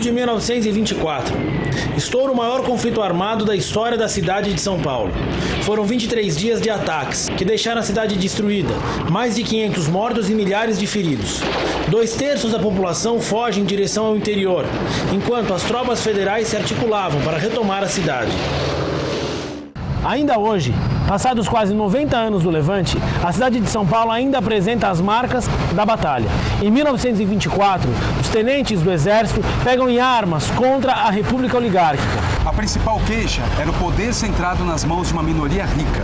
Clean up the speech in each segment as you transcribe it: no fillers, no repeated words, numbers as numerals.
de 1924. Estoura o maior conflito armado da história da cidade de São Paulo. Foram 23 dias de ataques, que deixaram a cidade destruída, mais de 500 mortos e milhares de feridos. 2/3 da população foge em direção ao interior, enquanto as tropas federais se articulavam para retomar a cidade. Ainda hoje, passados quase 90 anos do Levante, a cidade de São Paulo ainda apresenta as marcas da batalha. Em 1924, os tenentes do Exército pegam em armas contra a República Oligárquica. A principal queixa era o poder centrado nas mãos de uma minoria rica.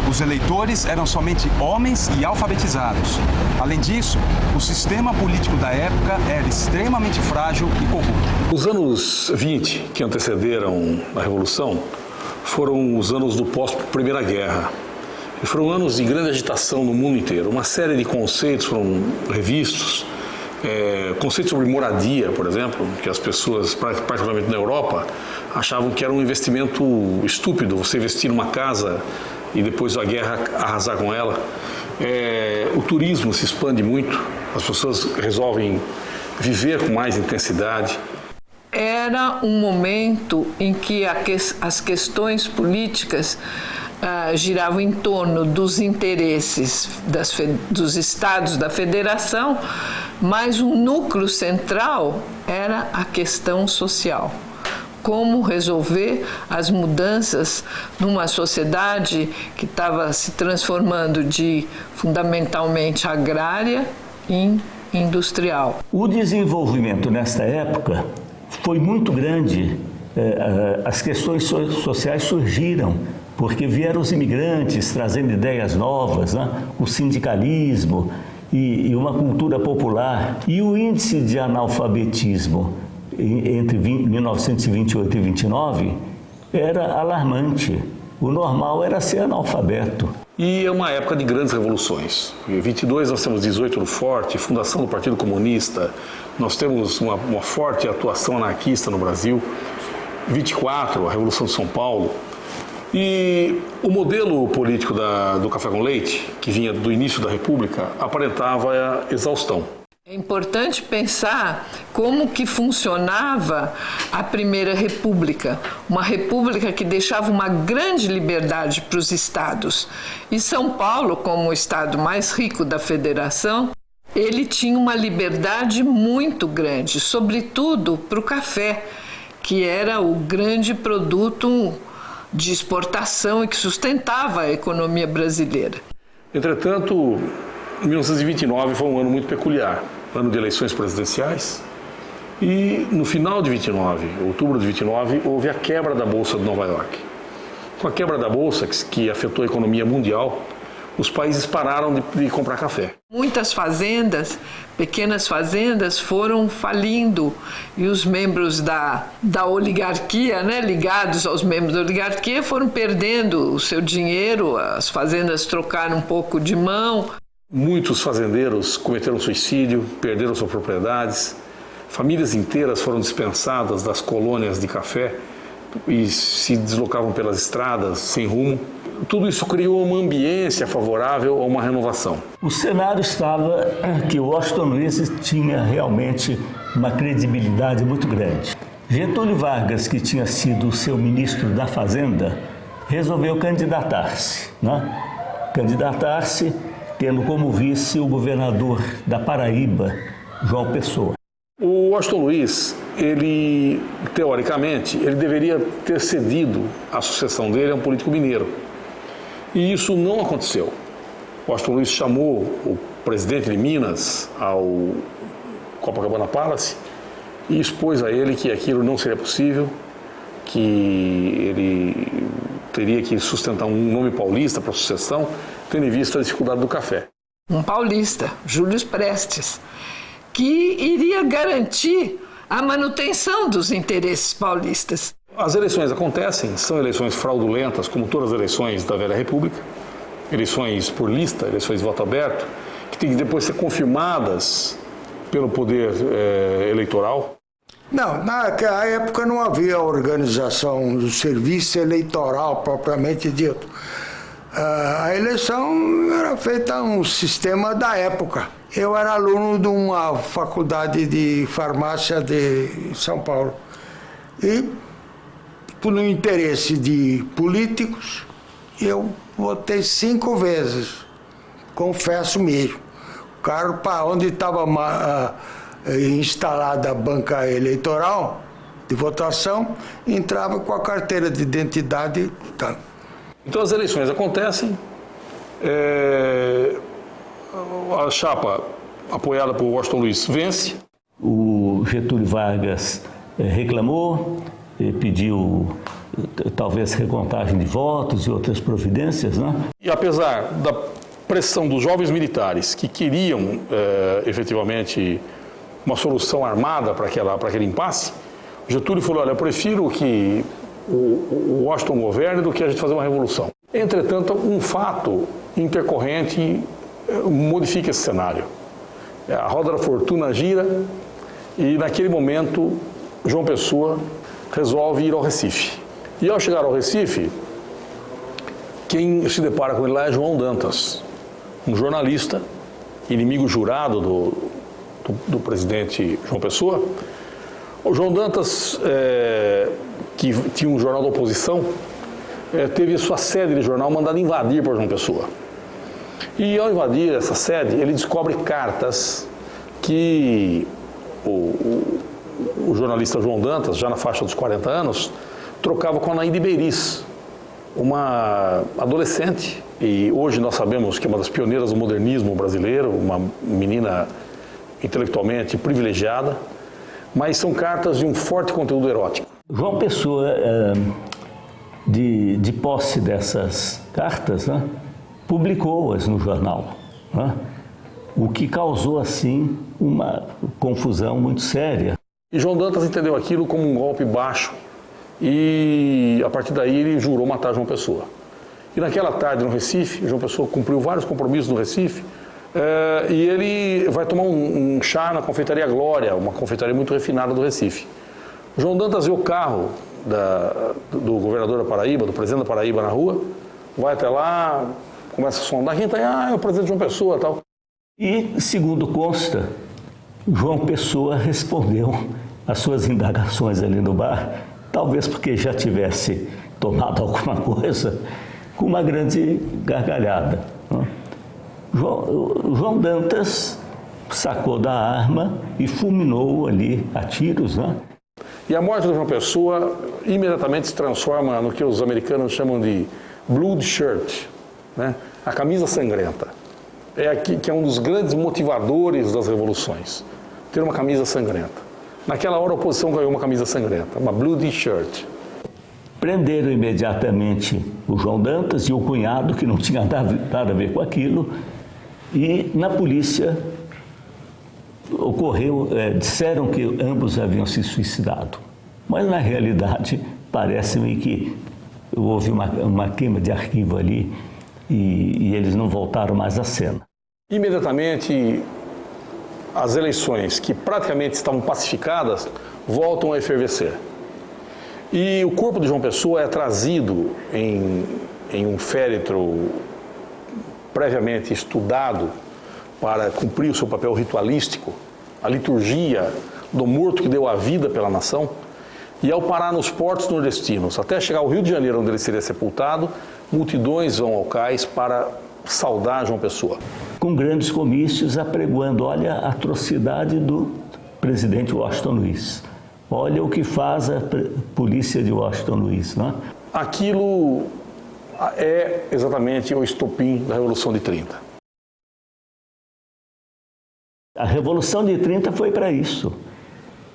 Os eleitores eram somente homens e alfabetizados. Além disso, o sistema político da época era extremamente frágil e corrupto. Os anos 20, que antecederam a Revolução, foram os anos do pós-Primeira Guerra. E foram anos de grande agitação no mundo inteiro. Uma série de conceitos foram revistos. Conceitos sobre moradia, por exemplo, que as pessoas, particularmente na Europa, achavam que era um investimento estúpido, você investir numa casa e depois a guerra arrasar com ela. O turismo se expande muito, as pessoas resolvem viver com mais intensidade. Era um momento em que as questões políticas giravam em torno dos interesses dos estados da federação, mas um núcleo central era a questão social. Como resolver as mudanças numa sociedade que estava se transformando de fundamentalmente agrária em industrial. O desenvolvimento nesta época foi muito grande. As questões sociais surgiram porque vieram os imigrantes trazendo ideias novas, né? O sindicalismo e uma cultura popular. E o índice de analfabetismo entre 1928 e 29 era alarmante. O normal era ser analfabeto. E é uma época de grandes revoluções. Em 22 nós temos 18 no Forte, fundação do Partido Comunista, nós temos uma forte atuação anarquista no Brasil. 24, a Revolução de São Paulo. E o modelo político do café com leite, que vinha do início da República, aparentava a exaustão. É importante pensar como que funcionava a Primeira República, uma república que deixava uma grande liberdade para os estados. E São Paulo, como o estado mais rico da federação, ele tinha uma liberdade muito grande, sobretudo para o café, que era o grande produto de exportação e que sustentava a economia brasileira. Entretanto, 1929 foi um ano muito peculiar, ano de eleições presidenciais, e no final de 29, outubro de 29, houve a quebra da Bolsa de Nova York. Com a quebra da Bolsa, que afetou a economia mundial, os países pararam de comprar café. Muitas fazendas, pequenas fazendas, foram falindo e os membros da oligarquia, né, ligados aos membros da oligarquia, foram perdendo o seu dinheiro, as fazendas trocaram um pouco de mão. Muitos fazendeiros cometeram suicídio, perderam suas propriedades, famílias inteiras foram dispensadas das colônias de café e se deslocavam pelas estradas sem rumo. Tudo isso criou uma ambiência favorável a uma renovação. O cenário estava que Washington Luiz tinha realmente uma credibilidade muito grande. Getúlio Vargas, que tinha sido seu ministro da Fazenda, resolveu candidatar-se, né? Candidatar-se tendo como vice o governador da Paraíba, João Pessoa. O Washington Luiz, ele, teoricamente, ele deveria ter cedido a sucessão dele a um político mineiro. E isso não aconteceu. Washington Luiz chamou o presidente de Minas ao Copacabana Palace e expôs a ele que aquilo não seria possível, que ele teria que sustentar um nome paulista para a sucessão, tendo em vista a dificuldade do café. Um paulista, Júlio Prestes, que iria garantir a manutenção dos interesses paulistas. As eleições acontecem, são eleições fraudulentas, como todas as eleições da Velha República, eleições por lista, eleições de voto aberto, que têm que depois ser confirmadas pelo poder eleitoral. Não, naquela época não havia organização do serviço eleitoral propriamente dito. A eleição era feita um sistema da época. Eu era aluno de uma faculdade de farmácia de São Paulo. E, por um interesse de políticos, eu votei 5 vezes. Confesso mesmo. O carro, para onde estava instalada a banca eleitoral de votação, entrava com a carteira de identidade. Tá. Então as eleições acontecem, a chapa apoiada por Washington Luiz vence. O Getúlio Vargas reclamou, pediu talvez recontagem de votos e outras providências, né? E apesar da pressão dos jovens militares que queriam efetivamente uma solução armada para aquele impasse, Getúlio falou, olha, eu prefiro que o Washington governe do que a gente fazer uma revolução. Entretanto, um fato intercorrente modifica esse cenário. A roda da fortuna gira e, naquele momento, João Pessoa resolve ir ao Recife. E, ao chegar ao Recife, quem se depara com ele lá é João Dantas, um jornalista, inimigo jurado do presidente João Pessoa. O João Dantas, que tinha um jornal da oposição, teve sua sede de jornal mandada invadir por João Pessoa. E ao invadir essa sede, ele descobre cartas que o jornalista João Dantas, já na faixa dos 40 anos, trocava com a Anaíde Beiriz, uma adolescente, e hoje nós sabemos que é uma das pioneiras do modernismo brasileiro, uma menina intelectualmente privilegiada, mas são cartas de um forte conteúdo erótico. João Pessoa, de posse dessas cartas, né, publicou-as no jornal, né, o que causou, assim, uma confusão muito séria. E João Dantas entendeu aquilo como um golpe baixo e, a partir daí, ele jurou matar João Pessoa. E naquela tarde, no Recife, João Pessoa cumpriu vários compromissos no Recife, e ele vai tomar um chá na confeitaria Glória, uma confeitaria muito refinada do Recife. João Dantas vê o carro do governador da Paraíba, do presidente da Paraíba na rua, vai até lá, começa a sondar, quem está aí? É o presidente João Pessoa, tal. E, segundo consta, João Pessoa respondeu às suas indagações ali no bar, talvez porque já tivesse tomado alguma coisa, com uma grande gargalhada, né? João Dantas sacou da arma e fulminou ali a tiros, né? E a morte do João Pessoa imediatamente se transforma no que os americanos chamam de blood shirt, né? A camisa sangrenta. Que é um dos grandes motivadores das revoluções, ter uma camisa sangrenta. Naquela hora a oposição ganhou uma camisa sangrenta, uma bloody shirt. Prenderam imediatamente o João Dantas e o cunhado, que não tinha nada a ver com aquilo, e na polícia disseram que ambos haviam se suicidado. Mas na realidade parece-me que houve uma queima de arquivo ali e eles não voltaram mais à cena. Imediatamente as eleições, que praticamente estavam pacificadas, voltam a efervescer. E o corpo de João Pessoa é trazido em um féretro previamente estudado para cumprir o seu papel ritualístico, a liturgia do morto que deu a vida pela nação, e ao parar nos portos nordestinos, até chegar ao Rio de Janeiro, onde ele seria sepultado, multidões vão ao cais para saudar João Pessoa. Com grandes comícios apregoando, olha a atrocidade do presidente Washington Luiz. Olha o que faz a polícia de Washington Luiz, né? Aquilo é exatamente o estopim da Revolução de 30. A Revolução de 30 foi para isso.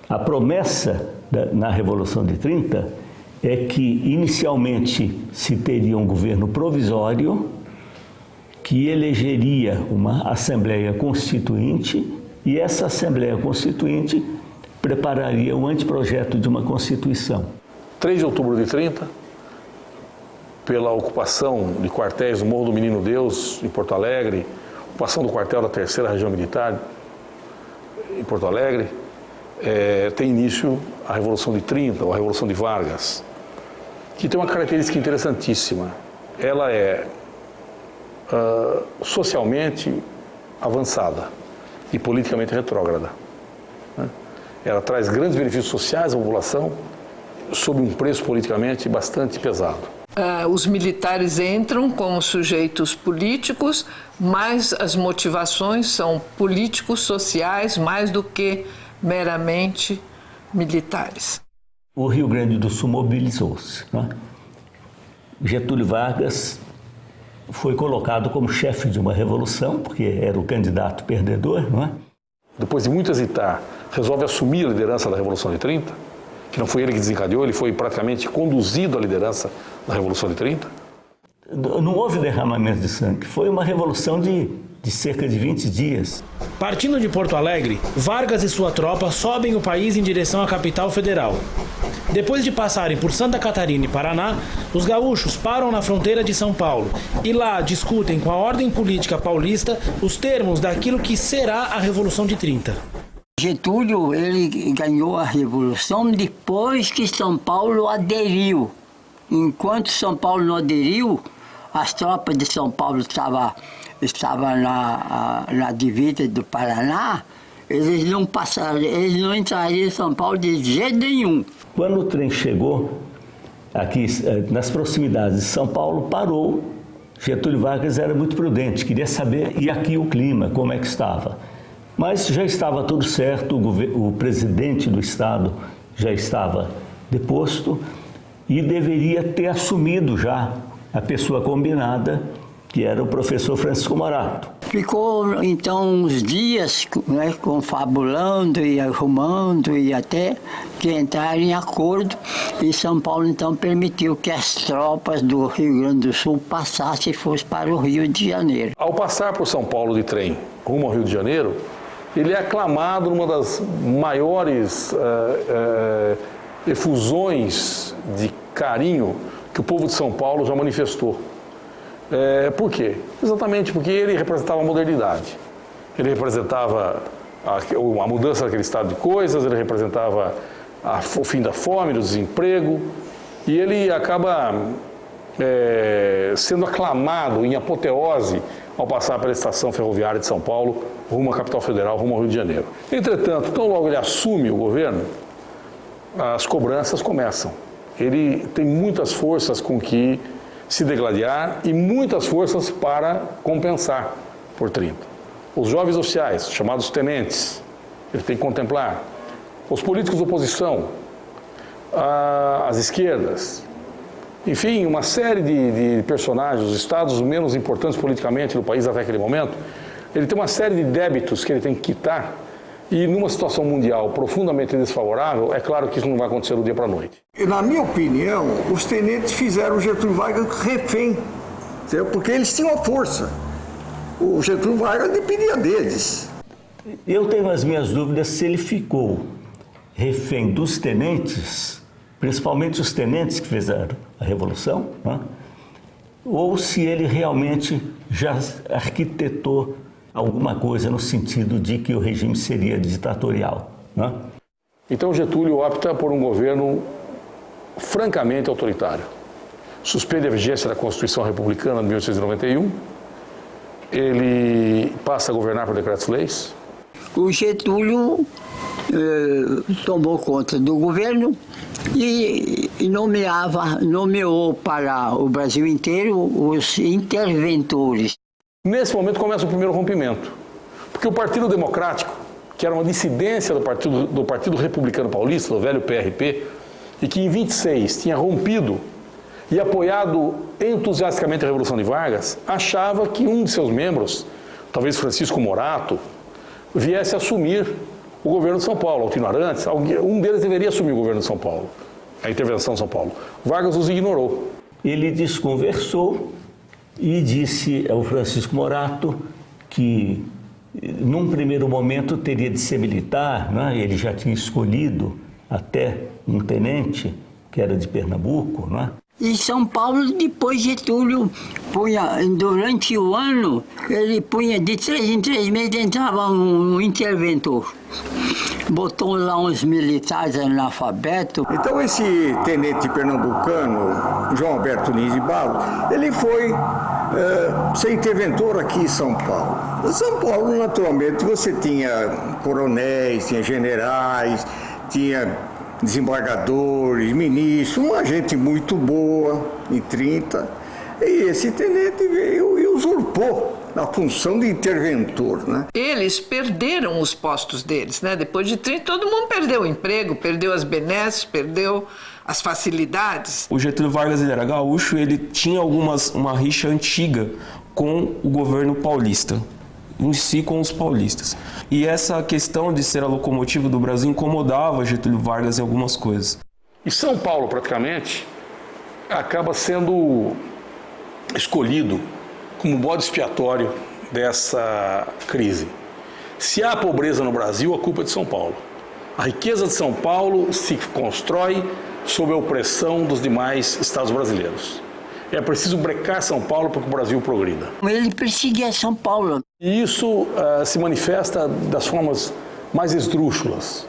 A promessa na Revolução de 30 é que inicialmente se teria um governo provisório que elegeria uma Assembleia Constituinte e essa Assembleia Constituinte prepararia o anteprojeto de uma Constituição. 3 de outubro de 30, pela ocupação de quartéis no Morro do Menino Deus, em Porto Alegre, ocupação do quartel da 3ª Região Militar, em Porto Alegre, tem início a Revolução de 30, ou a Revolução de Vargas, que tem uma característica interessantíssima. Ela é socialmente avançada e politicamente retrógrada. Ela traz grandes benefícios sociais à população sob um preço politicamente bastante pesado. Os militares entram como sujeitos políticos, mas as motivações são políticos, sociais, mais do que meramente militares. O Rio Grande do Sul mobilizou-se, né? Getúlio Vargas foi colocado como chefe de uma revolução, porque era o candidato perdedor, não é? Depois de muito hesitar, resolve assumir a liderança da Revolução de 30, que não foi ele que desencadeou, ele foi praticamente conduzido à liderança da Revolução de 30. Não houve derramamento de sangue, foi uma revolução de cerca de 20 dias. Partindo de Porto Alegre, Vargas e sua tropa sobem o país em direção à capital federal. Depois de passarem por Santa Catarina e Paraná, os gaúchos param na fronteira de São Paulo e lá discutem com a ordem política paulista os termos daquilo que será a Revolução de 30. Getúlio, ele ganhou a Revolução depois que São Paulo aderiu. Enquanto São Paulo não aderiu, as tropas de São Paulo estavam na divisa do Paraná, eles não entrariam em São Paulo de jeito nenhum. Quando o trem chegou aqui nas proximidades de São Paulo, parou. Getúlio Vargas era muito prudente, queria saber, e aqui o clima, como é que estava. Mas já estava tudo certo, o presidente do Estado já estava deposto e deveria ter assumido já a pessoa combinada, que era o professor Francisco Morato. Ficou, então, uns dias, né, confabulando e arrumando e até que entraram em acordo. E São Paulo, então, permitiu que as tropas do Rio Grande do Sul passassem e fossem para o Rio de Janeiro. Ao passar por São Paulo de trem rumo ao Rio de Janeiro, ele é aclamado numa das maiores efusões de carinho que o povo de São Paulo já manifestou. Por quê? Exatamente porque ele representava a modernidade. Ele representava a mudança daquele estado de coisas, ele representava o fim da fome, do desemprego, e ele acaba sendo aclamado em apoteose ao passar pela estação ferroviária de São Paulo, rumo à capital federal, rumo ao Rio de Janeiro. Entretanto, tão logo ele assume o governo, as cobranças começam. Ele tem muitas forças com que se degladiar e muitas forças para compensar por 30. Os jovens oficiais, chamados tenentes, ele tem que contemplar. Os políticos de oposição, as esquerdas, enfim, uma série de personagens, os estados menos importantes politicamente do país até aquele momento, ele tem uma série de débitos que ele tem que quitar. E numa situação mundial profundamente desfavorável, é claro que isso não vai acontecer do dia para a noite. Na minha opinião, os tenentes fizeram o Getúlio Vargas refém, porque eles tinham a força. O Getúlio Vargas dependia deles. Eu tenho as minhas dúvidas se ele ficou refém dos tenentes, principalmente os tenentes que fizeram a Revolução, né? Ou se ele realmente já arquitetou alguma coisa no sentido de que o regime seria ditatorial, né? Então Getúlio opta por um governo francamente autoritário. Suspende a vigência da Constituição Republicana de 1891, ele passa a governar por decretos-leis. O Getúlio tomou conta do governo e nomeou para o Brasil inteiro os interventores. Nesse momento começa o primeiro rompimento, porque o Partido Democrático, que era uma dissidência do Partido Republicano Paulista, do velho PRP, e que em 26 tinha rompido e apoiado entusiasticamente a Revolução de Vargas, achava que um de seus membros, talvez Francisco Morato, viesse assumir o governo de São Paulo, Altino Arantes, um deles deveria assumir o governo de São Paulo, a intervenção de São Paulo. Vargas os ignorou. Ele desconversou e disse ao Francisco Morato que, num primeiro momento, teria de ser militar, né? Ele já tinha escolhido até um tenente, que era de Pernambuco, né? E São Paulo, depois Getúlio punha, durante o ano, ele punha de 3 em 3 meses, entrava um interventor. Botou lá uns militares analfabetos. Então esse tenente pernambucano, João Alberto Nunes de Barros, ele foi ser interventor aqui em São Paulo. Em São Paulo, naturalmente, você tinha coronéis, tinha generais, tinha desembargadores, ministros, uma gente muito boa, em 30. E esse tenente veio e usurpou a função de interventor, né? Eles perderam os postos deles, né? Depois de 30, todo mundo perdeu o emprego, perdeu as benesses, perdeu as facilidades. O Getúlio Vargas, ele era gaúcho, ele tinha uma rixa antiga com o governo paulista, em si com os paulistas. E essa questão de ser a locomotiva do Brasil incomodava Getúlio Vargas em algumas coisas. E São Paulo, praticamente, acaba sendo escolhido como bode expiatório dessa crise. Se há pobreza no Brasil, a culpa é de São Paulo. A riqueza de São Paulo se constrói sob a opressão dos demais estados brasileiros. É preciso brecar São Paulo para que o Brasil progrida. Ele perseguia São Paulo. E isso se manifesta das formas mais esdrúxulas.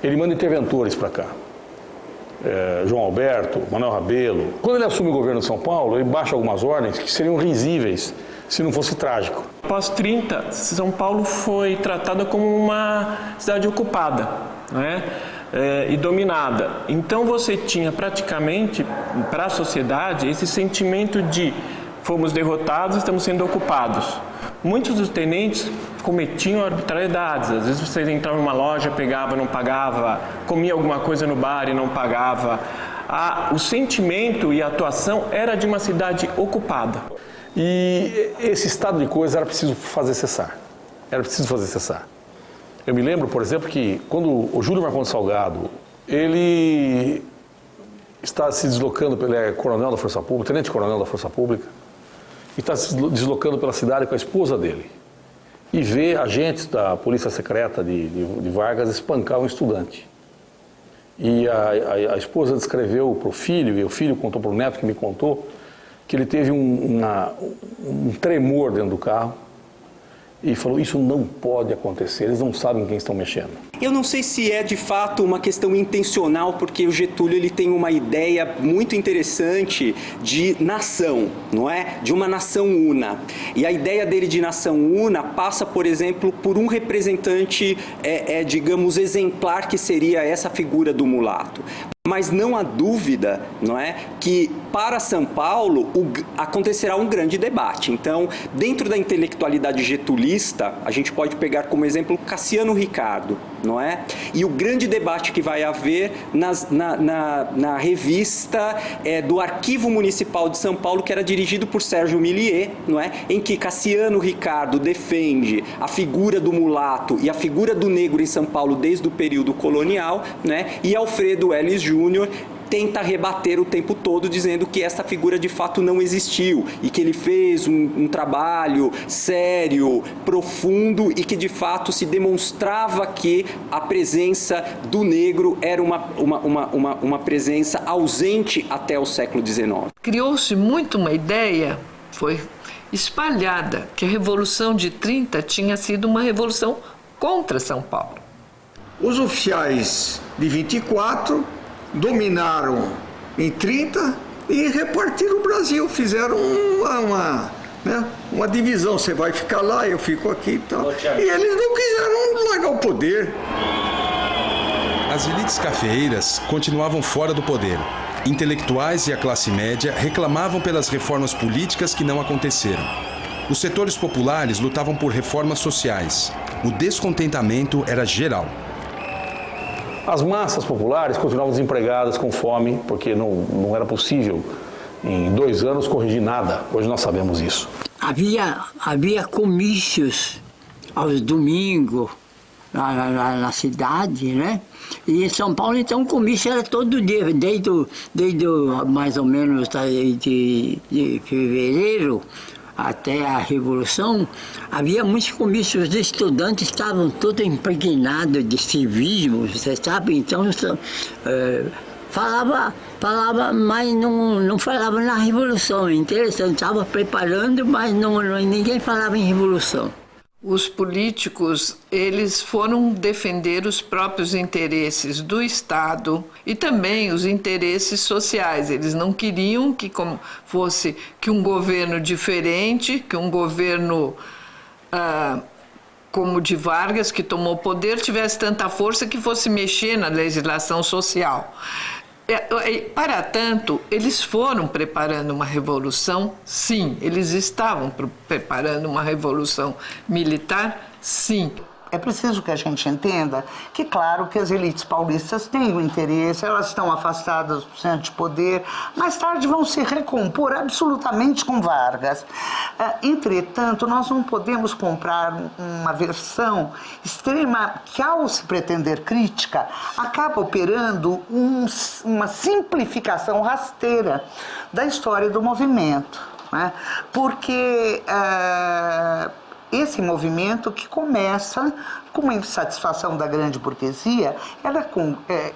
Ele manda interventores para cá. João Alberto, Manuel Rabelo. Quando ele assume o governo de São Paulo, ele baixa algumas ordens que seriam risíveis se não fosse trágico. Após 30, São Paulo foi tratada como uma cidade ocupada, né? E dominada. Então você tinha praticamente, para a sociedade, esse sentimento de fomos derrotados, estamos sendo ocupados. Muitos dos tenentes cometiam arbitrariedades. Às vezes você entrava numa loja, pegava, não pagava, comia alguma coisa no bar e não pagava. O sentimento e a atuação era de uma cidade ocupada. E esse estado de coisa era preciso fazer cessar. Era preciso fazer cessar. Eu me lembro, por exemplo, que quando o Júlio Marcondes Salgado, ele está se deslocando, ele é coronel da Força Pública, tenente-coronel da Força Pública, e está se deslocando pela cidade com a esposa dele. E vê agentes da Polícia Secreta de Vargas espancar um estudante. E a esposa descreveu para o filho, e o filho contou para o neto que me contou, que ele teve um tremor dentro do carro e falou, isso não pode acontecer, eles não sabem com quem estão mexendo. Eu não sei se é de fato uma questão intencional, porque o Getúlio ele tem uma ideia muito interessante de nação, não é? De uma nação una. E a ideia dele de nação una passa, por exemplo, por um representante, digamos, exemplar, que seria essa figura do mulato. Mas não há dúvida, não é, que para São Paulo acontecerá um grande debate. Então, dentro da intelectualidade getulista, a gente pode pegar como exemplo Cassiano Ricardo, não é? E o grande debate que vai haver na revista do Arquivo Municipal de São Paulo, que era dirigido por Sérgio Milliet, não é? Em que Cassiano Ricardo defende a figura do mulato e a figura do negro em São Paulo desde o período colonial, né? E Alfredo Elis Júnior tenta rebater o tempo todo, dizendo que essa figura de fato não existiu e que ele fez um trabalho sério, profundo e que de fato se demonstrava que a presença do negro era uma presença ausente até o século XIX. Criou-se muito uma ideia, foi espalhada, que a Revolução de 30 tinha sido uma revolução contra São Paulo. Os oficiais de 24 dominaram em 30 e repartiram o Brasil, fizeram uma divisão, você vai ficar lá, eu fico aqui e tal. E eles não quiseram largar o poder. As elites cafeeiras continuavam fora do poder. Intelectuais e a classe média reclamavam pelas reformas políticas que não aconteceram. Os setores populares lutavam por reformas sociais. O descontentamento era geral. As massas populares continuavam desempregadas, com fome, porque não era possível, em 2 anos, corrigir nada. Hoje nós sabemos isso. Havia comícios aos domingos na cidade, né? E em São Paulo, então, o comício era todo dia, desde mais ou menos de fevereiro até a Revolução. Havia muitos comícios de estudantes, estavam todos impregnados de civismo, você sabe? Então, falava falava, mas não falava na Revolução. Interessante, estava preparando, mas ninguém falava em Revolução. Os políticos, eles foram defender os próprios interesses do Estado e também os interesses sociais. Eles não queriam que fosse um governo diferente, que um governo como o de Vargas, que tomou poder, tivesse tanta força que fosse mexer na legislação social. Para tanto, eles foram preparando uma revolução, sim. Eles estavam preparando uma revolução militar, sim. É preciso que a gente entenda que, claro, que as elites paulistas têm o interesse, elas estão afastadas do centro de poder, mais tarde vão se recompor absolutamente com Vargas. Entretanto, nós não podemos comprar uma versão extrema que, ao se pretender crítica, acaba operando uma simplificação rasteira da história do movimento, né? Porque esse movimento, que começa com uma insatisfação da grande burguesia,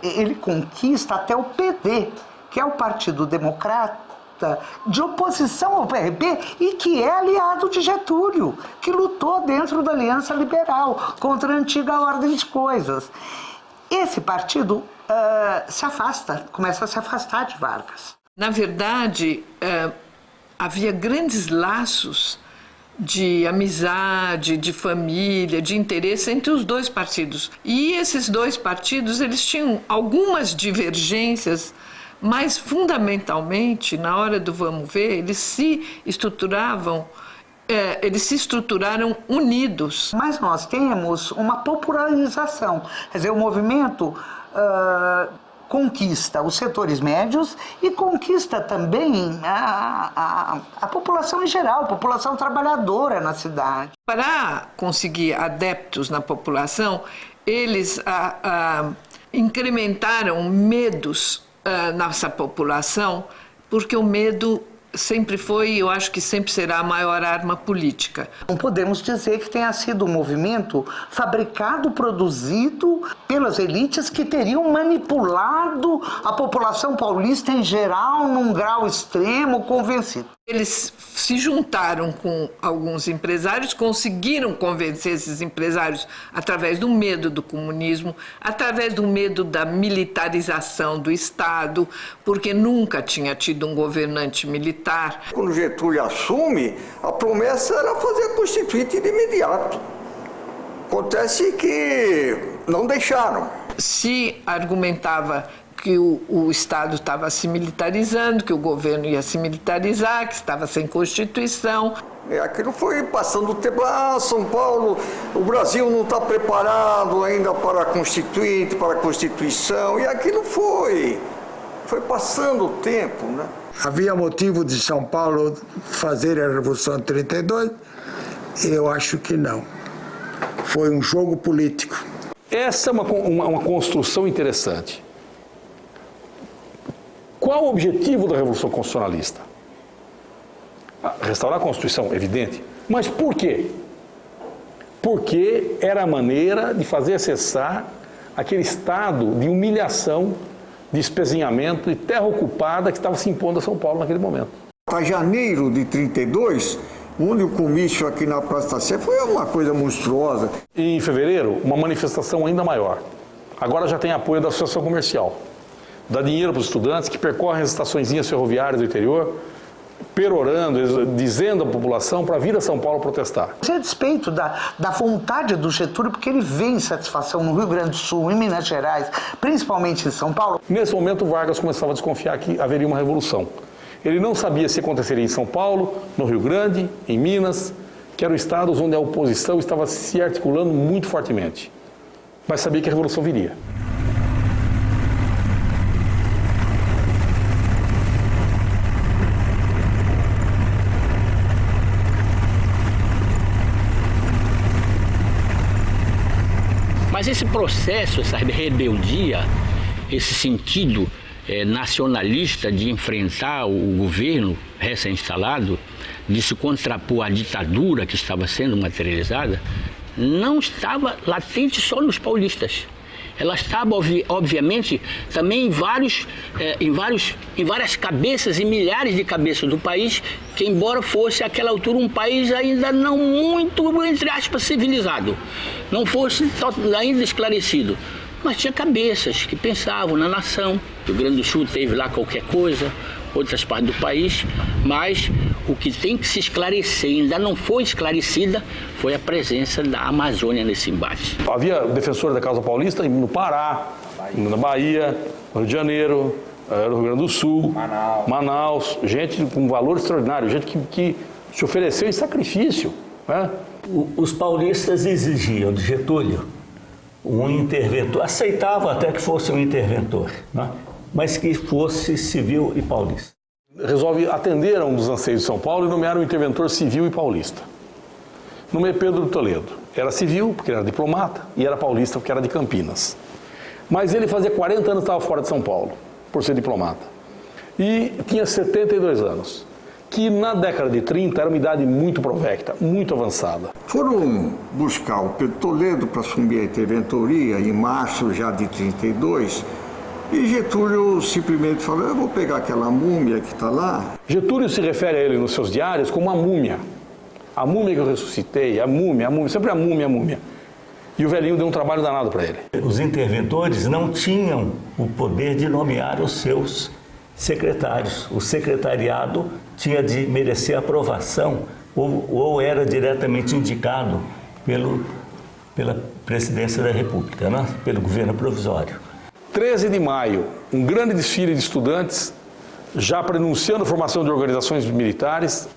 ele conquista até o PD, que é o Partido Democrata de oposição ao PRB e que é aliado de Getúlio, que lutou dentro da Aliança Liberal contra a antiga ordem de coisas. Esse partido começa a se afastar de Vargas. Na verdade, havia grandes laços de amizade, de família, de interesse entre os dois partidos. E esses dois partidos, eles tinham algumas divergências, mas fundamentalmente, na hora do vamos ver, eles se estruturaram unidos. Mas nós temos uma popularização, quer dizer, o movimento conquista os setores médios e conquista também a população em geral, a população trabalhadora na cidade. Para conseguir adeptos na população, eles incrementaram medos nessa população, porque o medo sempre foi, eu acho que sempre será a maior arma política. Não podemos dizer que tenha sido um movimento fabricado, produzido pelas elites que teriam manipulado a população paulista em geral num grau extremo, convencido. Eles se juntaram com alguns empresários, conseguiram convencer esses empresários através do medo do comunismo, através do medo da militarização do Estado, porque nunca tinha tido um governante militar. Quando Getúlio assume, a promessa era fazer a Constituinte de imediato. Acontece que não deixaram. Se argumentava que o Estado estava se militarizando, que o governo ia se militarizar, que estava sem Constituição. Aquilo foi passando o tempo. São Paulo, o Brasil não está preparado ainda para a Constituinte, para a Constituição. E aquilo foi passando o tempo, né? Havia motivo de São Paulo fazer a Revolução de 32? Eu acho que não. Foi um jogo político. Essa é uma construção interessante. Qual o objetivo da Revolução Constitucionalista? Restaurar a Constituição, evidente. Mas por quê? Porque era a maneira de fazer cessar aquele estado de humilhação, de espezinhamento, de terra ocupada que estava se impondo a São Paulo naquele momento. Para janeiro de 32, onde o comício aqui na Praça da Sé foi uma coisa monstruosa. E em fevereiro, uma manifestação ainda maior. Agora já tem apoio da Associação Comercial. Dá dinheiro para os estudantes que percorrem as estaçõezinhas ferroviárias do interior, perorando, dizendo à população para vir a São Paulo protestar. Isso é a despeito da vontade do Getúlio, porque ele vê insatisfação no Rio Grande do Sul, em Minas Gerais, principalmente em São Paulo. Nesse momento, Vargas começava a desconfiar que haveria uma revolução. Ele não sabia se aconteceria em São Paulo, no Rio Grande, em Minas, que eram estados onde a oposição estava se articulando muito fortemente. Mas sabia que a revolução viria. Mas esse processo, essa rebeldia, esse sentido nacionalista de enfrentar o governo recém-instalado, de se contrapor à ditadura que estava sendo materializada, não estava latente só nos paulistas. ela estava, obviamente, também em várias cabeças, em milhares de cabeças do país, que embora fosse àquela altura um país ainda não muito, entre aspas, civilizado, não fosse ainda esclarecido, mas tinha cabeças que pensavam na nação. O Rio Grande do Sul teve lá qualquer coisa, outras partes do país, mas o que tem que se esclarecer, ainda não foi esclarecida, foi a presença da Amazônia nesse embate. Havia defensores da causa paulista no Pará, na Bahia, no Rio de Janeiro, no Rio Grande do Sul, Manaus, gente com valor extraordinário, gente que se ofereceu em sacrifício, né? Os paulistas exigiam de Getúlio um interventor, aceitavam até que fosse um interventor, né? Mas que fosse civil e paulista. Resolve atender a um dos anseios de São Paulo e nomear um interventor civil e paulista. Nomeei Pedro de Toledo. Era civil, porque era diplomata, e era paulista, porque era de Campinas. Mas ele fazia 40 anos que estava fora de São Paulo, por ser diplomata. E tinha 72 anos, que na década de 30 era uma idade muito provecta, muito avançada. Foram buscar o Pedro Toledo para assumir a interventoria em março já de 32, e Getúlio simplesmente falou: eu vou pegar aquela múmia que está lá. Getúlio se refere a ele nos seus diários como a múmia. A múmia que eu ressuscitei, a múmia, sempre a múmia, a múmia. E o velhinho deu um trabalho danado para ele. Os interventores não tinham o poder de nomear os seus secretários. O secretariado tinha de merecer aprovação ou era diretamente indicado pela presidência da República, né? Pelo governo provisório. 13 de maio, um grande desfile de estudantes, já prenunciando a formação de organizações militares,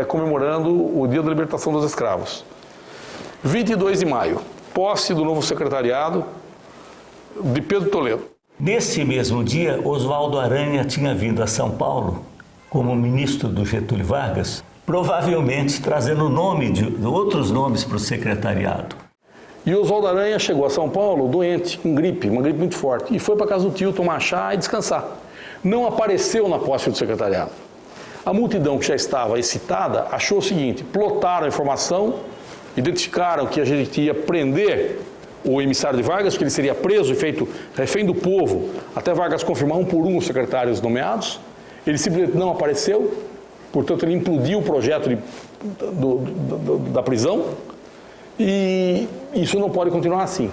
comemorando o Dia da Libertação dos Escravos. 22 de maio, posse do novo secretariado de Pedro Toledo. Nesse mesmo dia, Oswaldo Aranha tinha vindo a São Paulo como ministro do Getúlio Vargas, provavelmente trazendo outros nomes para o secretariado. E Oswaldo Aranha chegou a São Paulo doente, com gripe, uma gripe muito forte, e foi para casa do tio tomar chá e descansar. Não apareceu na posse do secretariado. A multidão que já estava excitada achou o seguinte: plotaram a informação, identificaram que a gente ia prender o emissário de Vargas, que ele seria preso e feito refém do povo, até Vargas confirmar um por um os secretários nomeados. Ele simplesmente não apareceu, portanto ele implodiu o projeto da prisão. E isso não pode continuar assim.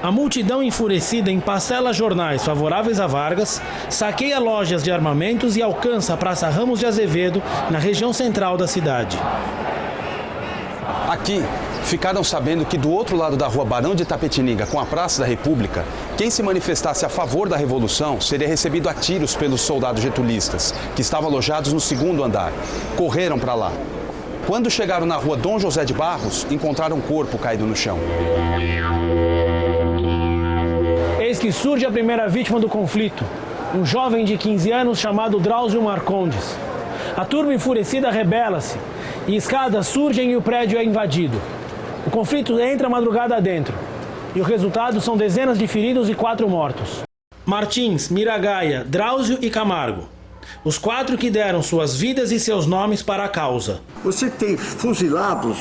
A multidão enfurecida empastela jornais favoráveis a Vargas, saqueia lojas de armamentos e alcança a Praça Ramos de Azevedo, na região central da cidade. Aqui, ficaram sabendo que do outro lado da rua Barão de Itapetininga, com a Praça da República, quem se manifestasse a favor da Revolução seria recebido a tiros pelos soldados getulistas, que estavam alojados no segundo andar. Correram para lá. Quando chegaram na rua Dom José de Barros, encontraram um corpo caído no chão. Eis que surge a primeira vítima do conflito, um jovem de 15 anos chamado Drauzio Marcondes. A turma enfurecida rebela-se e escadas surgem e o prédio é invadido. O conflito entra madrugada adentro e o resultado são dezenas de feridos e 4 mortos. Martins, Miragaia, Drauzio e Camargo. Os 4 que deram suas vidas e seus nomes para a causa. Você tem fuzilados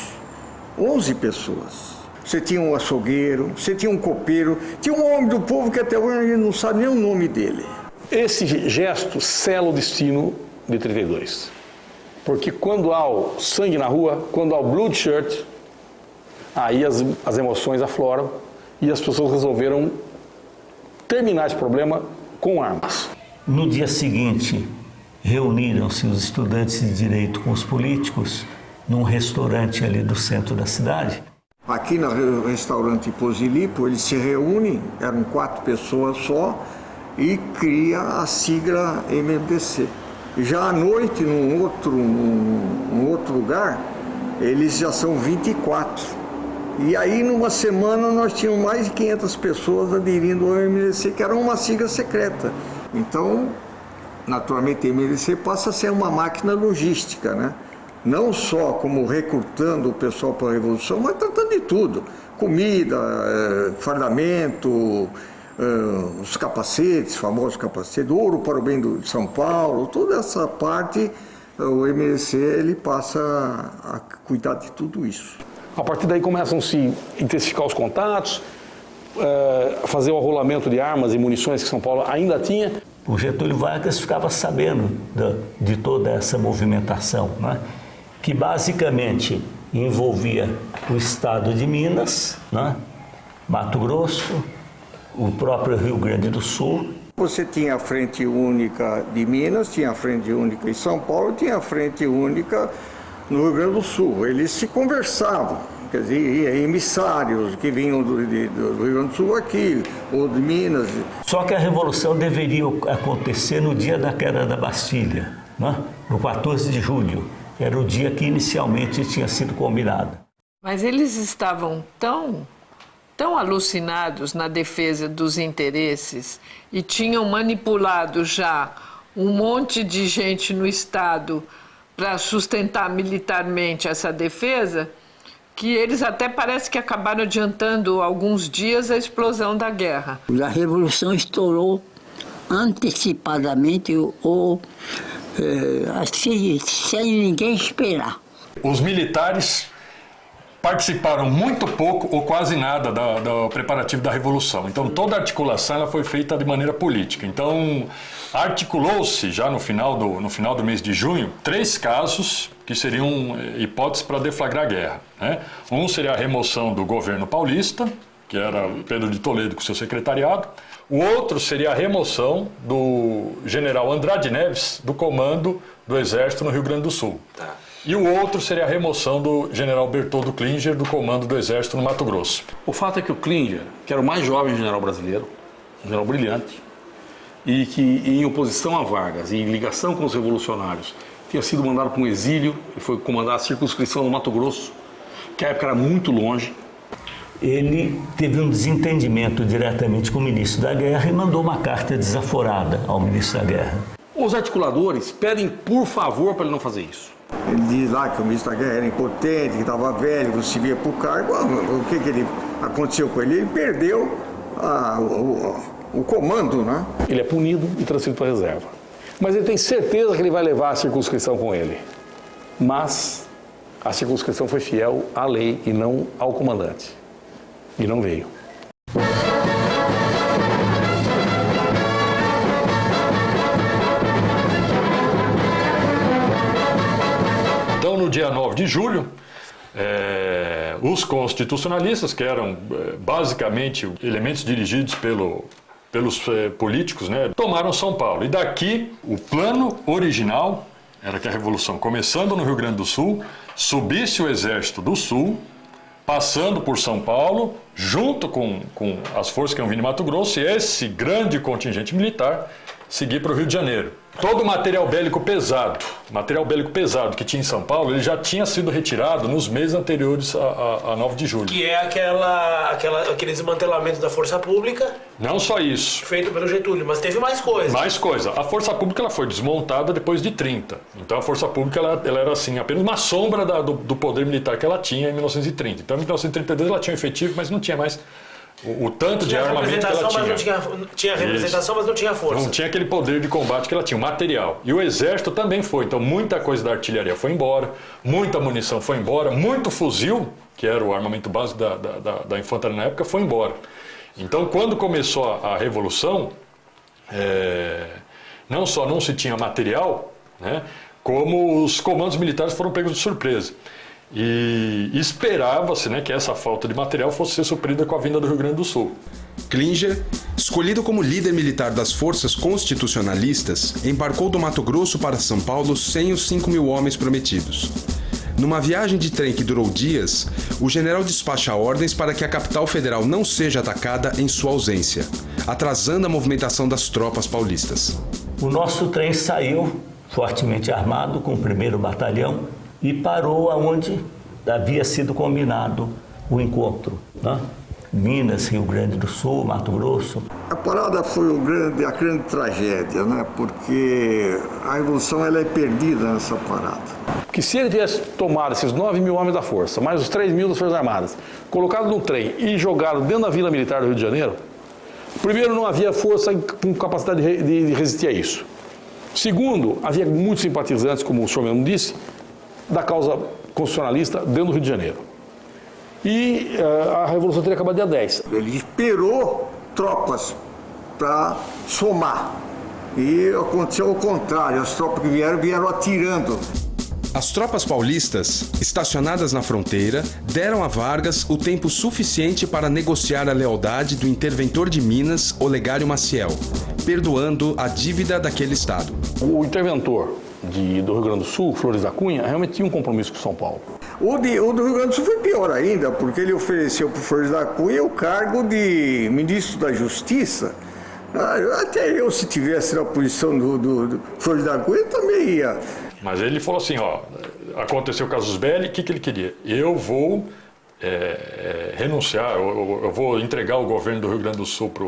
11 pessoas. Você tinha um açougueiro, você tinha um copeiro, tinha um homem do povo que até hoje a gente não sabe nem o nome dele. Esse gesto sela o destino de 32. Porque quando há o sangue na rua, quando há o blood shirt, aí as emoções afloram e as pessoas resolveram terminar esse problema com armas. No dia seguinte, reuniram-se os estudantes de direito com os políticos num restaurante ali do centro da cidade. Aqui no restaurante Posilipo, eles se reúnem, eram 4 pessoas só, e cria a sigla MMDC. Já à noite, num outro lugar, eles já são 24. E aí, numa semana, nós tínhamos mais de 500 pessoas aderindo ao MMDC, que era uma sigla secreta. Então, naturalmente, a MMDC passa a ser uma máquina logística, né? Não só como recrutando o pessoal para a Revolução, mas tratando de tudo. Comida, fardamento, os capacetes, famosos capacetes, ouro para o bem de São Paulo, toda essa parte, o MMDC ele passa a cuidar de tudo isso. A partir daí começam a se intensificar os contatos, fazer o arrolamento de armas e munições que São Paulo ainda tinha. O Getúlio Vargas ficava sabendo de toda essa movimentação, né? Que basicamente envolvia o estado de Minas, né? Mato Grosso, o próprio Rio Grande do Sul. Você tinha a Frente Única de Minas, tinha a Frente Única em São Paulo, tinha a Frente Única no Rio Grande do Sul. Eles se conversavam, quer dizer, emissários que vinham do Rio Grande do Sul aqui, ou de Minas. Só que a Revolução deveria acontecer no dia da queda da Bastilha, né? No 14 de julho. Era o dia que inicialmente tinha sido combinado. Mas eles estavam tão alucinados na defesa dos interesses e tinham manipulado já um monte de gente no Estado para sustentar militarmente essa defesa, que eles até parece que acabaram adiantando alguns dias a explosão da guerra. A Revolução estourou antecipadamente ou assim, sem ninguém esperar. Os militares participaram muito pouco ou quase nada do preparativo da Revolução. Então, toda a articulação ela foi feita de maneira política. Então, articulou-se já no final do mês de junho 3 casos que seriam hipóteses para deflagrar a guerra, né? Um seria a remoção do governo paulista, que era Pedro de Toledo com seu secretariado. O outro seria a remoção do general Andrade Neves do comando do Exército no Rio Grande do Sul. Tá. E o outro seria a remoção do general Bertoldo Klinger do comando do Exército no Mato Grosso. O fato é que o Klinger, que era o mais jovem general brasileiro, um general brilhante, e que em oposição a Vargas e em ligação com os revolucionários, tinha sido mandado para um exílio e foi comandar a circunscrição no Mato Grosso, que à época era muito longe. Ele teve um desentendimento diretamente com o ministro da Guerra e mandou uma carta desaforada ao ministro da Guerra. Os articuladores pedem por favor para ele não fazer isso. Ele diz lá que o ministro da Guerra era impotente, que estava velho, que não se via para o cargo. O que ele aconteceu com ele? Ele perdeu o comando, né? Ele é punido e transferido para a reserva. Mas ele tem certeza que ele vai levar a circunscrição com ele. Mas a circunscrição foi fiel à lei e não ao comandante. E não veio. Então, no dia 9 de julho, os constitucionalistas, que eram basicamente elementos dirigidos pelos políticos, né, tomaram São Paulo. E daqui, o plano original era que a Revolução, começando no Rio Grande do Sul, subisse o Exército do Sul, passando por São Paulo, junto com as forças que iam vir de Mato Grosso, e esse grande contingente militar seguir para o Rio de Janeiro. Todo o material bélico pesado que tinha em São Paulo, ele já tinha sido retirado nos meses anteriores a 9 de julho. Que é aquele desmantelamento da força pública. Não só isso. Feito pelo Getúlio, mas teve mais coisa. Mais coisa. A força pública ela foi desmontada depois de 30. Então a força pública ela era assim, apenas uma sombra do poder militar que ela tinha em 1930. Então em 1932 ela tinha um efetivo, mas não tinha mais o tanto de armamento que ela tinha. Mas não tinha representação, mas não tinha força. Não tinha aquele poder de combate que ela tinha, o material. E o exército também foi. Então muita coisa da artilharia foi embora, muita munição foi embora, muito fuzil, que era o armamento básico da infantaria na época, foi embora. Então quando começou a Revolução, não só não se tinha material, né, como os comandos militares foram pegos de surpresa. E esperava-se, né, que essa falta de material fosse ser suprida com a vinda do Rio Grande do Sul. Klinger, escolhido como líder militar das forças constitucionalistas, embarcou do Mato Grosso para São Paulo sem os 5.000 homens prometidos. Numa viagem de trem que durou dias, o general despacha ordens para que a capital federal não seja atacada em sua ausência, atrasando a movimentação das tropas paulistas. O nosso trem saiu fortemente armado com o 1º Batalhão e parou aonde havia sido combinado o encontro, né? Minas, Rio Grande do Sul, Mato Grosso. A parada foi a grande tragédia, né? Porque a Revolução ela é perdida nessa parada. Que se ele tivesse tomado esses 9.000 homens da força, mais os 3.000 das Forças Armadas, colocado no trem e jogado dentro da Vila Militar do Rio de Janeiro, primeiro, não havia força com capacidade de resistir a isso. Segundo, havia muitos simpatizantes, como o senhor mesmo disse, da causa constitucionalista dentro do Rio de Janeiro. e a Revolução teria acabado dia 10. Ele esperou tropas para somar. E aconteceu o contrário, as tropas que vieram atirando. As tropas paulistas, estacionadas na fronteira, deram a Vargas o tempo suficiente para negociar a lealdade do interventor de Minas, Olegário Maciel, perdoando a dívida daquele estado. O interventor do Rio Grande do Sul, Flores da Cunha, realmente tinha um compromisso com São Paulo. O do Rio Grande do Sul foi pior ainda, porque ele ofereceu para o Flores da Cunha o cargo de ministro da Justiça. Até eu, se tivesse na posição do Flores da Cunha, também ia. Mas ele falou assim, ó, aconteceu o casus belli, o que ele queria? Eu vou renunciar, eu vou entregar o governo do Rio Grande do Sul para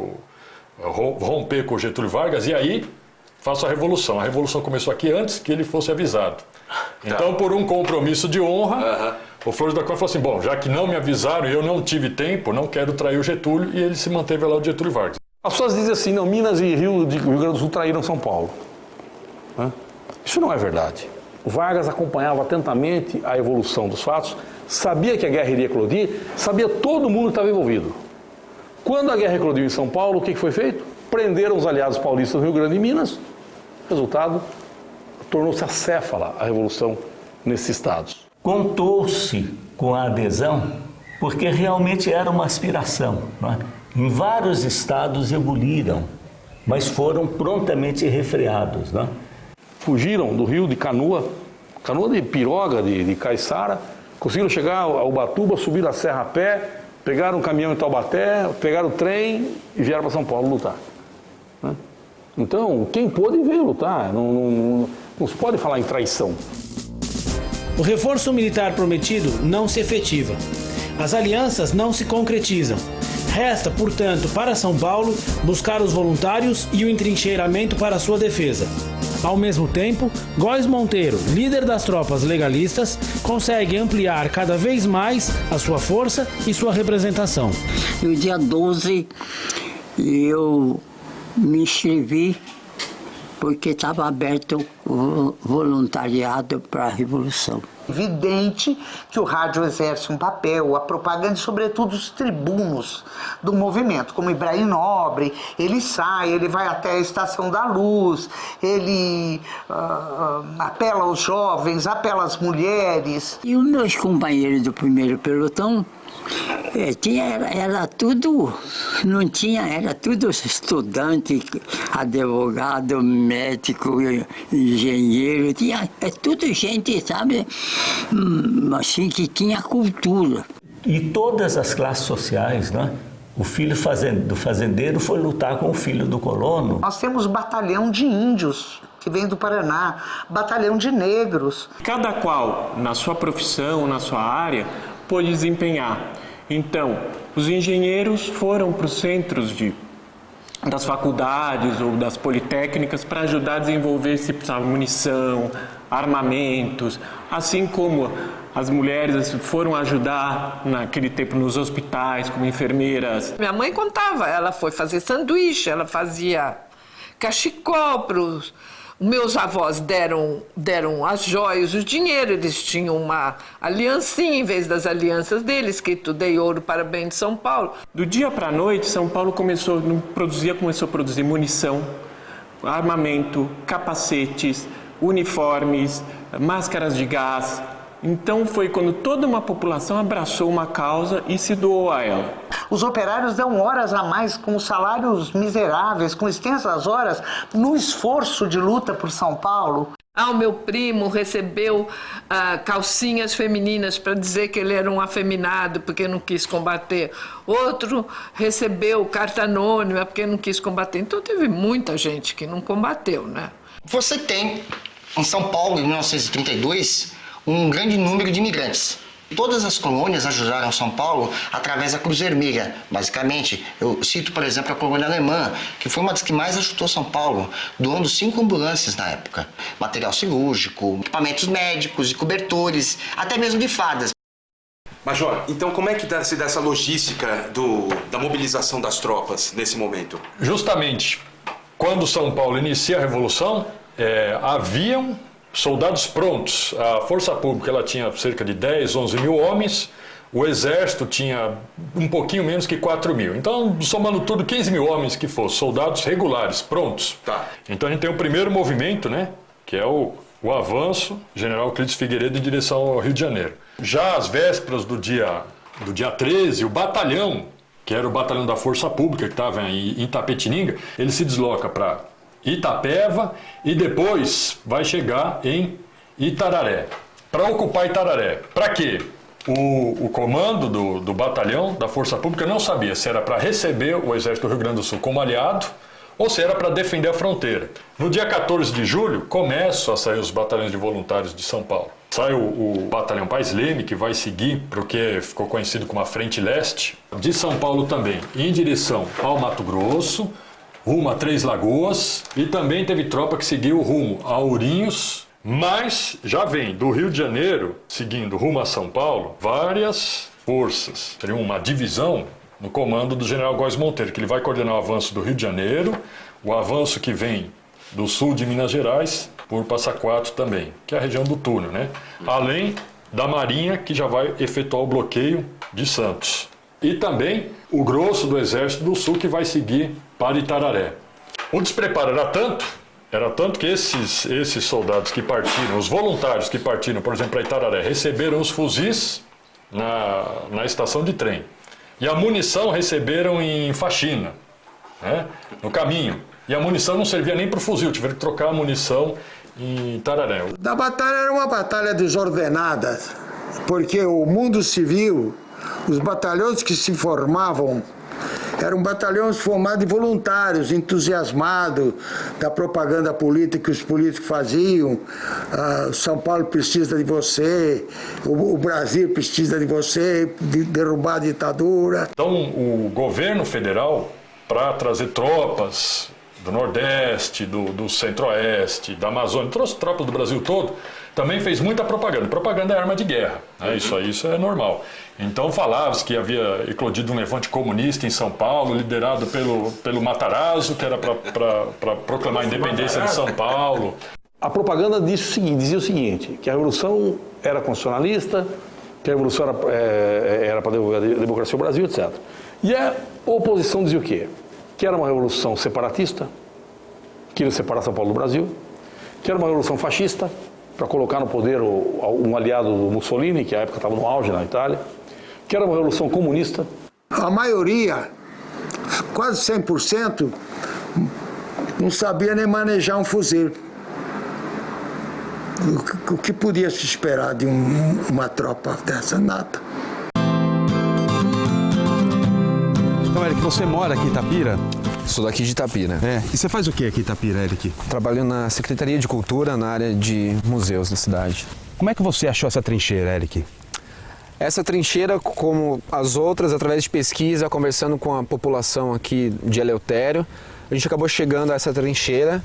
romper com o Getúlio Vargas e aí faço a Revolução. A Revolução começou aqui antes que ele fosse avisado. Então, por um compromisso de honra, o Flores da Cunha falou assim, bom, já que não me avisaram e eu não tive tempo, não quero trair o Getúlio, e ele se manteve lá o Getúlio Vargas. As pessoas dizem assim, não, Minas e Rio Grande do Sul traíram São Paulo. Isso não é verdade. O Vargas acompanhava atentamente a evolução dos fatos, sabia que a guerra iria eclodir, sabia todo mundo que estava envolvido. Quando a guerra eclodiu em São Paulo, o que foi feito? Prenderam os aliados paulistas do Rio Grande e Minas. Resultado, tornou-se acéfala a revolução nesses estados. Contou-se com a adesão porque realmente era uma aspiração. Não é? Em vários estados ebuliram, mas foram prontamente refreados. Não é? Fugiram do Rio de canoa de piroga, de caiçara, conseguiram chegar a Ubatuba, subiram a serra a pé, pegaram um caminhão em Taubaté, pegaram o trem e vieram para São Paulo lutar. Então, quem pôde veio lutar, não se pode falar em traição. O reforço militar prometido não se efetiva. As alianças não se concretizam. Resta, portanto, para São Paulo buscar os voluntários e o entrincheiramento para sua defesa. Ao mesmo tempo, Góes Monteiro, líder das tropas legalistas, consegue ampliar cada vez mais a sua força e sua representação. No dia 12, eu me inscrevi porque estava aberto o voluntariado para a Revolução. Evidente que o rádio exerce um papel, a propaganda e, sobretudo, os tribunos do movimento, como Ibrahim Nobre, ele sai, ele vai até a Estação da Luz, ele apela aos jovens, apela às mulheres. E os meus companheiros do primeiro pelotão, era tudo, não tinha, era tudo estudante, advogado, médico, engenheiro, tudo gente, sabe, assim, que tinha cultura. E todas as classes sociais, né? O filho do fazendeiro foi lutar com o filho do colono. Nós temos batalhão de índios, que vem do Paraná, batalhão de negros. Cada qual, na sua profissão, na sua área, pôde desempenhar. Então, os engenheiros foram para os centros das faculdades ou das politécnicas para ajudar a desenvolver se precisava munição, armamentos, assim como as mulheres foram ajudar naquele tempo nos hospitais como enfermeiras. Minha mãe contava, ela foi fazer sanduíche, ela fazia cachecol para os... Meus avós deram as joias, o dinheiro, eles tinham uma aliancinha em vez das alianças deles, escrito "Dei ouro para bem de São Paulo". Do dia para a noite, São Paulo começou a produzir munição, armamento, capacetes, uniformes, máscaras de gás. Então foi quando toda uma população abraçou uma causa e se doou a ela. Os operários dão horas a mais com salários miseráveis, com extensas horas, no esforço de luta por São Paulo. O meu primo recebeu calcinhas femininas para dizer que ele era um afeminado porque não quis combater. Outro recebeu carta anônima porque não quis combater. Então teve muita gente que não combateu, né? Você tem, em São Paulo, em 1932, um grande número de imigrantes. Todas as colônias ajudaram São Paulo através da Cruz Vermelha. Basicamente, eu cito, por exemplo, a colônia alemã, que foi uma das que mais ajudou São Paulo, doando 5 ambulâncias na época. Material cirúrgico, equipamentos médicos, de cobertores, até mesmo de fardas. Major, então como é que se dá essa logística da mobilização das tropas nesse momento? Justamente, quando São Paulo inicia a Revolução, haviam soldados prontos. A Força Pública ela tinha cerca de 10, 11 mil homens, o Exército tinha um pouquinho menos que 4 mil. Então, somando tudo, 15 mil homens que fossem, soldados regulares, prontos. Tá. Então a gente tem o primeiro movimento, né, que é o avanço, General Euclides Figueiredo em direção ao Rio de Janeiro. Já às vésperas do dia 13, o batalhão, que era o batalhão da Força Pública, que estava em Itapetininga, ele se desloca para Itapeva e depois vai chegar em Itararé, para ocupar Itararé. Para quê? O comando do batalhão da Força Pública não sabia se era para receber o Exército do Rio Grande do Sul como aliado ou se era para defender a fronteira. No dia 14 de julho, começam a sair os batalhões de voluntários de São Paulo. Sai o batalhão Paz Leme, que vai seguir para o que ficou conhecido como a Frente Leste, de São Paulo também, em direção ao Mato Grosso, rumo a Três Lagoas, e também teve tropa que seguiu rumo a Ourinhos, mas já vem do Rio de Janeiro, seguindo rumo a São Paulo, várias forças. Seria uma divisão no comando do general Góes Monteiro, que ele vai coordenar o avanço do Rio de Janeiro, o avanço que vem do sul de Minas Gerais, por Passa Quatro também, que é a região do túnel, né? Além da Marinha, que já vai efetuar o bloqueio de Santos. E também o grosso do Exército do Sul, que vai seguir para Itararé. O despreparo era tanto que esses soldados que partiram, os voluntários que partiram, por exemplo, para Itararé, receberam os fuzis na estação de trem. E a munição receberam em faxina, né, no caminho. E a munição não servia nem para o fuzil, tiveram que trocar a munição em Itararé. A batalha era uma batalha desordenada, porque o mundo civil, os batalhões que se formavam, eram batalhões formados de voluntários, entusiasmados da propaganda política que os políticos faziam. São Paulo precisa de você, o Brasil precisa de você, de derrubar a ditadura. Então o governo federal, para trazer tropas do Nordeste, do Centro-Oeste, da Amazônia, trouxe tropas do Brasil todo, também fez muita propaganda. Propaganda é arma de guerra, né? Isso é normal. Então falava-se que havia eclodido um levante comunista em São Paulo, liderado pelo Matarazzo, que era para proclamar a independência de São Paulo. A propaganda dizia o seguinte, que a Revolução era constitucionalista, que a Revolução era para a democracia do Brasil, etc. E a oposição dizia o quê? Que era uma revolução separatista, que ia separar São Paulo do Brasil, que era uma revolução fascista, para colocar no poder um aliado do Mussolini, que à época estava no auge na Itália, que era uma revolução comunista. A maioria, quase 100%, não sabia nem manejar um fuzil. O que podia se esperar de uma tropa dessa? Nada. Então, Eric, você mora aqui em Itapira? Sou daqui de Itapira. E você faz o que aqui em Itapira, Eric? Trabalho na Secretaria de Cultura, na área de museus da cidade. Como é que você achou essa trincheira, Eric? Essa trincheira, como as outras, através de pesquisa, conversando com a população aqui de Eleutério, a gente acabou chegando a essa trincheira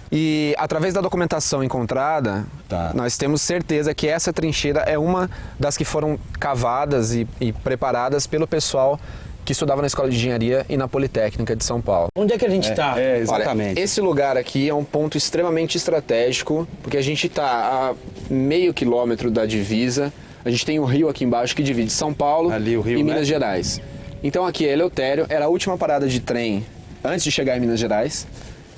e, através da documentação encontrada, nós temos certeza que essa trincheira é uma das que foram cavadas e preparadas pelo pessoal que estudava na Escola de Engenharia e na Politécnica de São Paulo. Onde é que a gente está? Exatamente. Olha, esse lugar aqui é um ponto extremamente estratégico, porque a gente está a meio quilômetro da divisa. A gente tem um rio aqui embaixo que divide São Paulo e Minas Gerais. Então aqui é Eleutério, era a última parada de trem antes de chegar em Minas Gerais.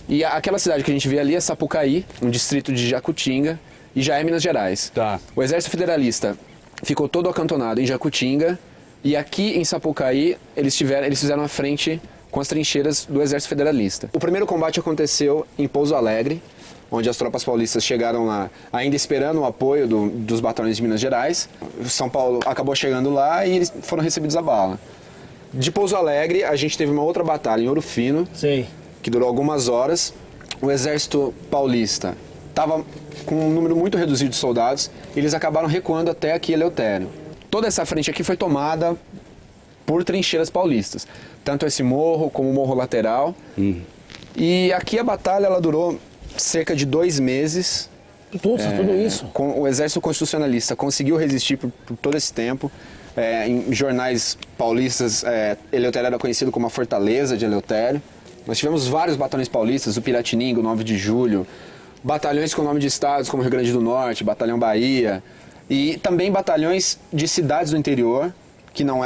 E aquela cidade que a gente vê ali é Sapucaí, um distrito de Jacutinga, e já é Minas Gerais. O Exército Federalista ficou todo acantonado em Jacutinga. E aqui em Sapucaí, eles fizeram a frente com as trincheiras do Exército Federalista. O primeiro combate aconteceu em Pouso Alegre, onde as tropas paulistas chegaram lá, ainda esperando o apoio dos batalhões de Minas Gerais. São Paulo acabou chegando lá e eles foram recebidos a bala. De Pouso Alegre, a gente teve uma outra batalha em Ouro Fino, que durou algumas horas. O Exército Paulista estava com um número muito reduzido de soldados e eles acabaram recuando até aqui Eleutério. Toda essa frente aqui foi tomada por trincheiras paulistas. Tanto esse morro como o morro lateral. E aqui a batalha ela durou cerca de 2 meses. Tudo isso? O Exército Constitucionalista conseguiu resistir por todo esse tempo. Em jornais paulistas, Eleutério era conhecido como a Fortaleza de Eleutério. Nós tivemos vários batalhões paulistas, o Piratininga, o 9 de Julho. Batalhões com nome de estados como Rio Grande do Norte, Batalhão Bahia. E também batalhões de cidades do interior,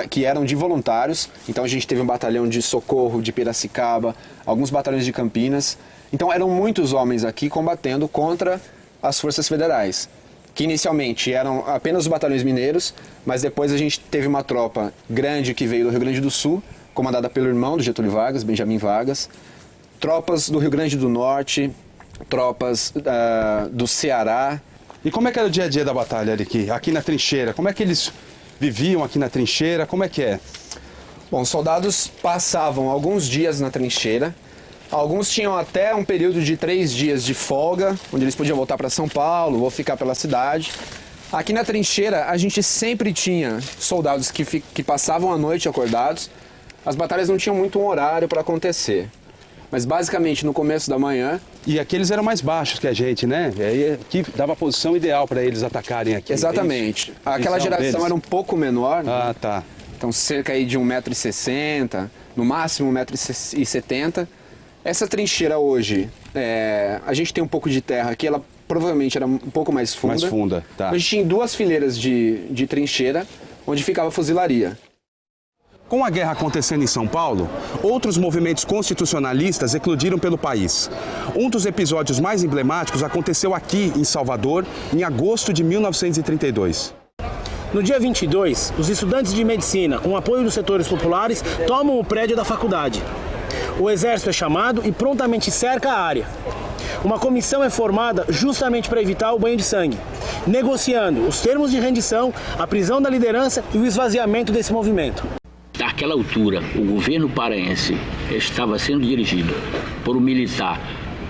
que eram de voluntários. Então a gente teve um batalhão de Socorro de Piracicaba, alguns batalhões de Campinas. Então eram muitos homens aqui combatendo contra as forças federais, que inicialmente eram apenas os batalhões mineiros, mas depois a gente teve uma tropa grande que veio do Rio Grande do Sul, comandada pelo irmão do Getúlio Vargas, Benjamin Vargas, tropas do Rio Grande do Norte, tropas do Ceará. E como é que era o dia a dia da batalha aqui na trincheira? Como é que eles viviam aqui na trincheira? Como é que é? Bom, os soldados passavam alguns dias na trincheira. Alguns tinham até um período de 3 dias de folga, onde eles podiam voltar para São Paulo ou ficar pela cidade. Aqui na trincheira, a gente sempre tinha soldados que passavam a noite acordados. As batalhas não tinham muito um horário para acontecer. Mas basicamente no começo da manhã... E aqueles eram mais baixos que a gente, né? E aí aqui dava a posição ideal para eles atacarem aqui. Exatamente. Aquela geração era um pouco menor. Né? Ah, tá. Então cerca aí de 1,60 m, no máximo 1,70 m. Essa trincheira hoje, a gente tem um pouco de terra aqui, ela provavelmente era um pouco mais funda. Mais funda, tá. A gente tinha 2 fileiras de trincheira, onde ficava a fuzilaria. Com a guerra acontecendo em São Paulo, outros movimentos constitucionalistas eclodiram pelo país. Um dos episódios mais emblemáticos aconteceu aqui, em Salvador, em agosto de 1932. No dia 22, os estudantes de medicina, com o apoio dos setores populares, tomam o prédio da faculdade. O exército é chamado e prontamente cerca a área. Uma comissão é formada justamente para evitar o banho de sangue, negociando os termos de rendição, a prisão da liderança e o esvaziamento desse movimento. Naquela altura, o governo paraense estava sendo dirigido por um militar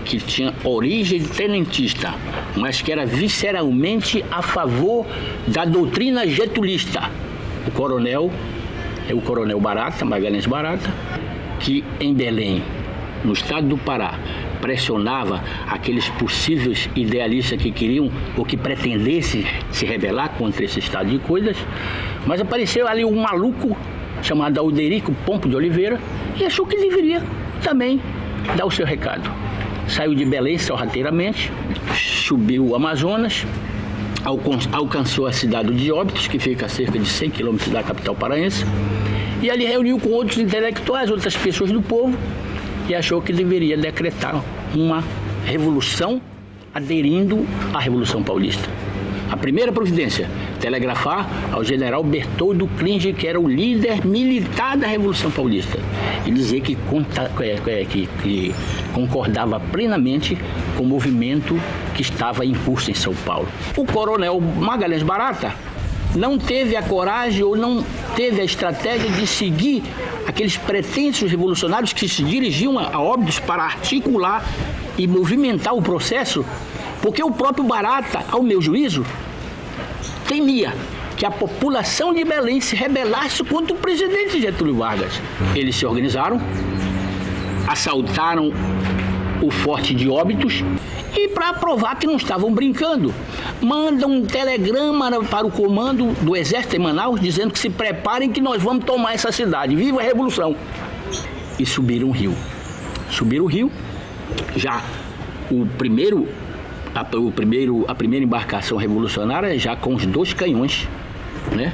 que tinha origem tenentista, mas que era visceralmente a favor da doutrina getulista. O coronel Barata, Magalhães Barata, que em Belém, no estado do Pará, pressionava aqueles possíveis idealistas que queriam ou que pretendessem se rebelar contra esse estado de coisas, mas apareceu ali um maluco chamado Alderico Pompo de Oliveira e achou que deveria também dar o seu recado. Saiu de Belém sorrateiramente, subiu o Amazonas, alcançou a cidade de Óbidos, que fica a cerca de 100 quilômetros da capital paraense, e ali reuniu com outros intelectuais, outras pessoas do povo, e achou que deveria decretar uma revolução aderindo à Revolução Paulista. A primeira providência, telegrafar ao general Bertoldo Klinge, que era o líder militar da Revolução Paulista, e dizer que concordava plenamente com o movimento que estava em curso em São Paulo. O coronel Magalhães Barata não teve a coragem ou não teve a estratégia de seguir aqueles pretensos revolucionários que se dirigiam a Óbidos para articular e movimentar o processo, porque o próprio Barata, ao meu juízo, temia que a população de Belém se rebelasse contra o presidente Getúlio Vargas. Eles se organizaram, assaltaram o forte de Óbidos e, para provar que não estavam brincando, mandam um telegrama para o comando do Exército em Manaus dizendo que se preparem que nós vamos tomar essa cidade. Viva a Revolução! E subiram o rio. Subiram o rio, já a primeira embarcação revolucionária já com os 2 canhões, né,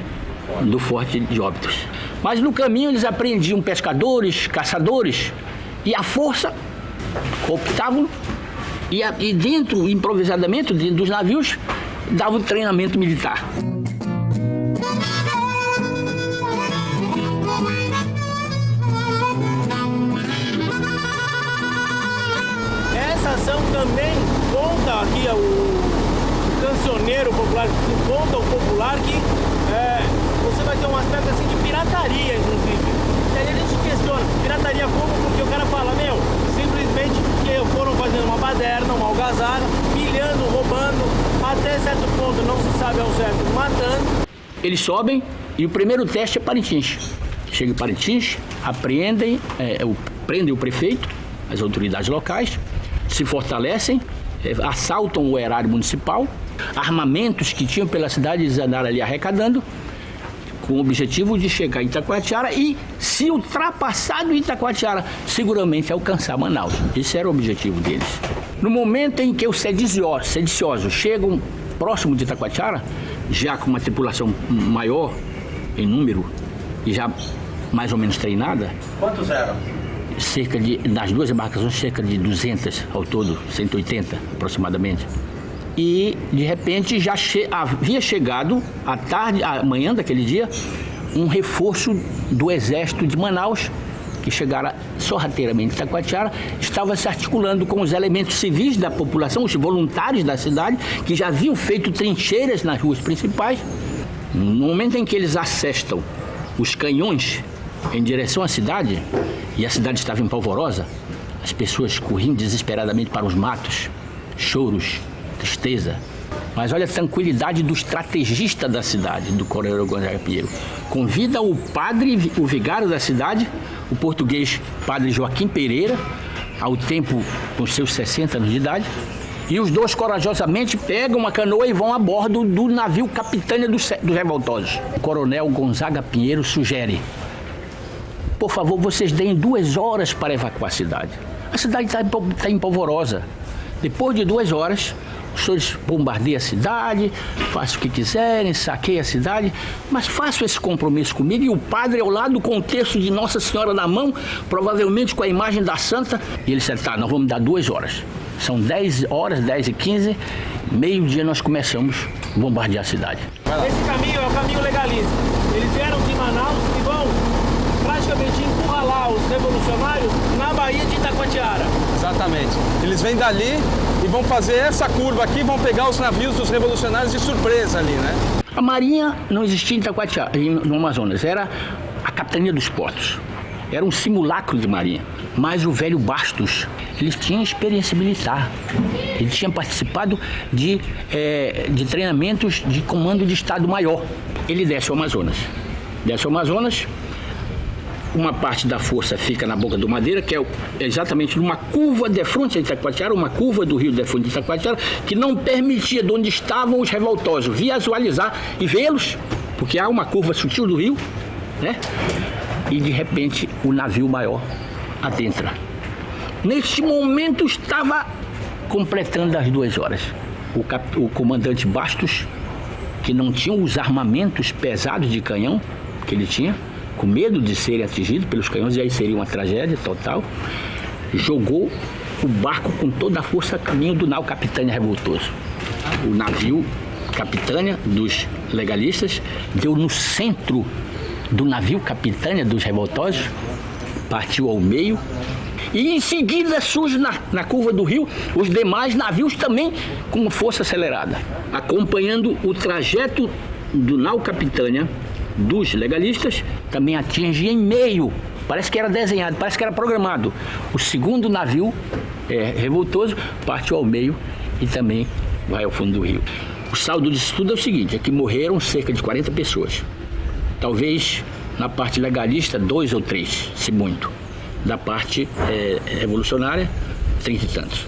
do forte de Óbidos. Mas no caminho eles apreendiam pescadores, caçadores, e à força optavam e dentro, improvisadamente, dentro dos navios, davam treinamento militar. Essa ação também conta aqui o cancioneiro popular, que conta o popular que você vai ter um aspecto assim de pirataria, inclusive. E aí a gente questiona, pirataria como? Porque o cara fala, simplesmente que foram fazendo uma baderna, uma algazarra, pilhando, roubando, até certo ponto não se sabe ao certo, matando. Eles sobem e o primeiro teste é Parintins. Chega em Parintins, prendem o prefeito, as autoridades locais, se fortalecem, assaltam o erário municipal, armamentos que tinham pela cidade eles andaram ali arrecadando, com o objetivo de chegar em Itacoatiara e, se ultrapassado em Itacoatiara, seguramente alcançar Manaus. Esse era o objetivo deles. No momento em que os sediciosos chegam próximo de Itacoatiara, já com uma tripulação maior em número, e já mais ou menos treinada. Quantos eram? Das duas embarcações, cerca de 200 ao todo, 180 aproximadamente. E, de repente, já havia chegado, à manhã daquele dia, um reforço do Exército de Manaus, que chegara sorrateiramente em Itacoatiara, estava se articulando com os elementos civis da população, os voluntários da cidade, que já haviam feito trincheiras nas ruas principais. No momento em que eles assestam os canhões em direção à cidade, e a cidade estava em polvorosa, as pessoas corriam desesperadamente para os matos, choros, tristeza. Mas olha a tranquilidade do estrategista da cidade, do Coronel Gonzaga Pinheiro. Convida o padre, o vigário da cidade, o português padre Joaquim Pereira, ao tempo com seus 60 anos de idade, e os dois corajosamente pegam uma canoa e vão a bordo do navio Capitânia dos Revoltosos. O Coronel Gonzaga Pinheiro sugere: por favor, vocês deem 2 horas para evacuar a cidade. A cidade está em polvorosa. Depois de 2 horas, os senhores bombardeiam a cidade, façam o que quiserem, saqueiam a cidade, mas façam esse compromisso comigo, e o padre ao lado com o terço de Nossa Senhora na mão, provavelmente com a imagem da Santa. E ele disse: tá, nós vamos dar 2 horas. São 10 horas, 10h15, meio-dia nós começamos a bombardear a cidade. Esse caminho é o caminho legalista. Eles vieram de Manaus e vão praticamente encurralar os revolucionários na Baía de Itacoatiara. Exatamente. Eles vêm dali e vão fazer essa curva aqui, vão pegar os navios dos revolucionários de surpresa ali, né? A Marinha não existia em Itacoatiara, no Amazonas, era a Capitania dos Portos. Era um simulacro de marinha. Mas o velho Bastos, ele tinha experiência militar. Ele tinha participado de treinamentos de comando de Estado-Maior. Ele desce ao Amazonas. Uma parte da força fica na Boca do Madeira, que é exatamente numa curva de frente a Itacoatiara, uma curva do rio de frente de Itacoatiara, que não permitia de onde estavam os revoltosos visualizar e vê-los, porque há uma curva sutil do rio, né? E de repente o navio maior adentra. Neste momento estava completando as 2 horas. O comandante Bastos, que não tinha os armamentos pesados de canhão que ele tinha, com medo de serem atingidos pelos canhões, e aí seria uma tragédia total, jogou o barco com toda a força a caminho do nau Capitânia Revoltoso. O navio Capitânia dos legalistas deu no centro do navio Capitânia dos Revoltosos, partiu ao meio, e em seguida surge na curva do rio os demais navios também com força acelerada, acompanhando o trajeto do nau Capitânia dos legalistas, também atinge em meio. Parece que era desenhado, parece que era programado. O segundo navio revoltoso partiu ao meio e também vai ao fundo do rio. O saldo disso tudo é o seguinte: é que morreram cerca de 40 pessoas. Talvez na parte legalista 2 ou 3, se muito. Da parte revolucionária, 30 e tantos.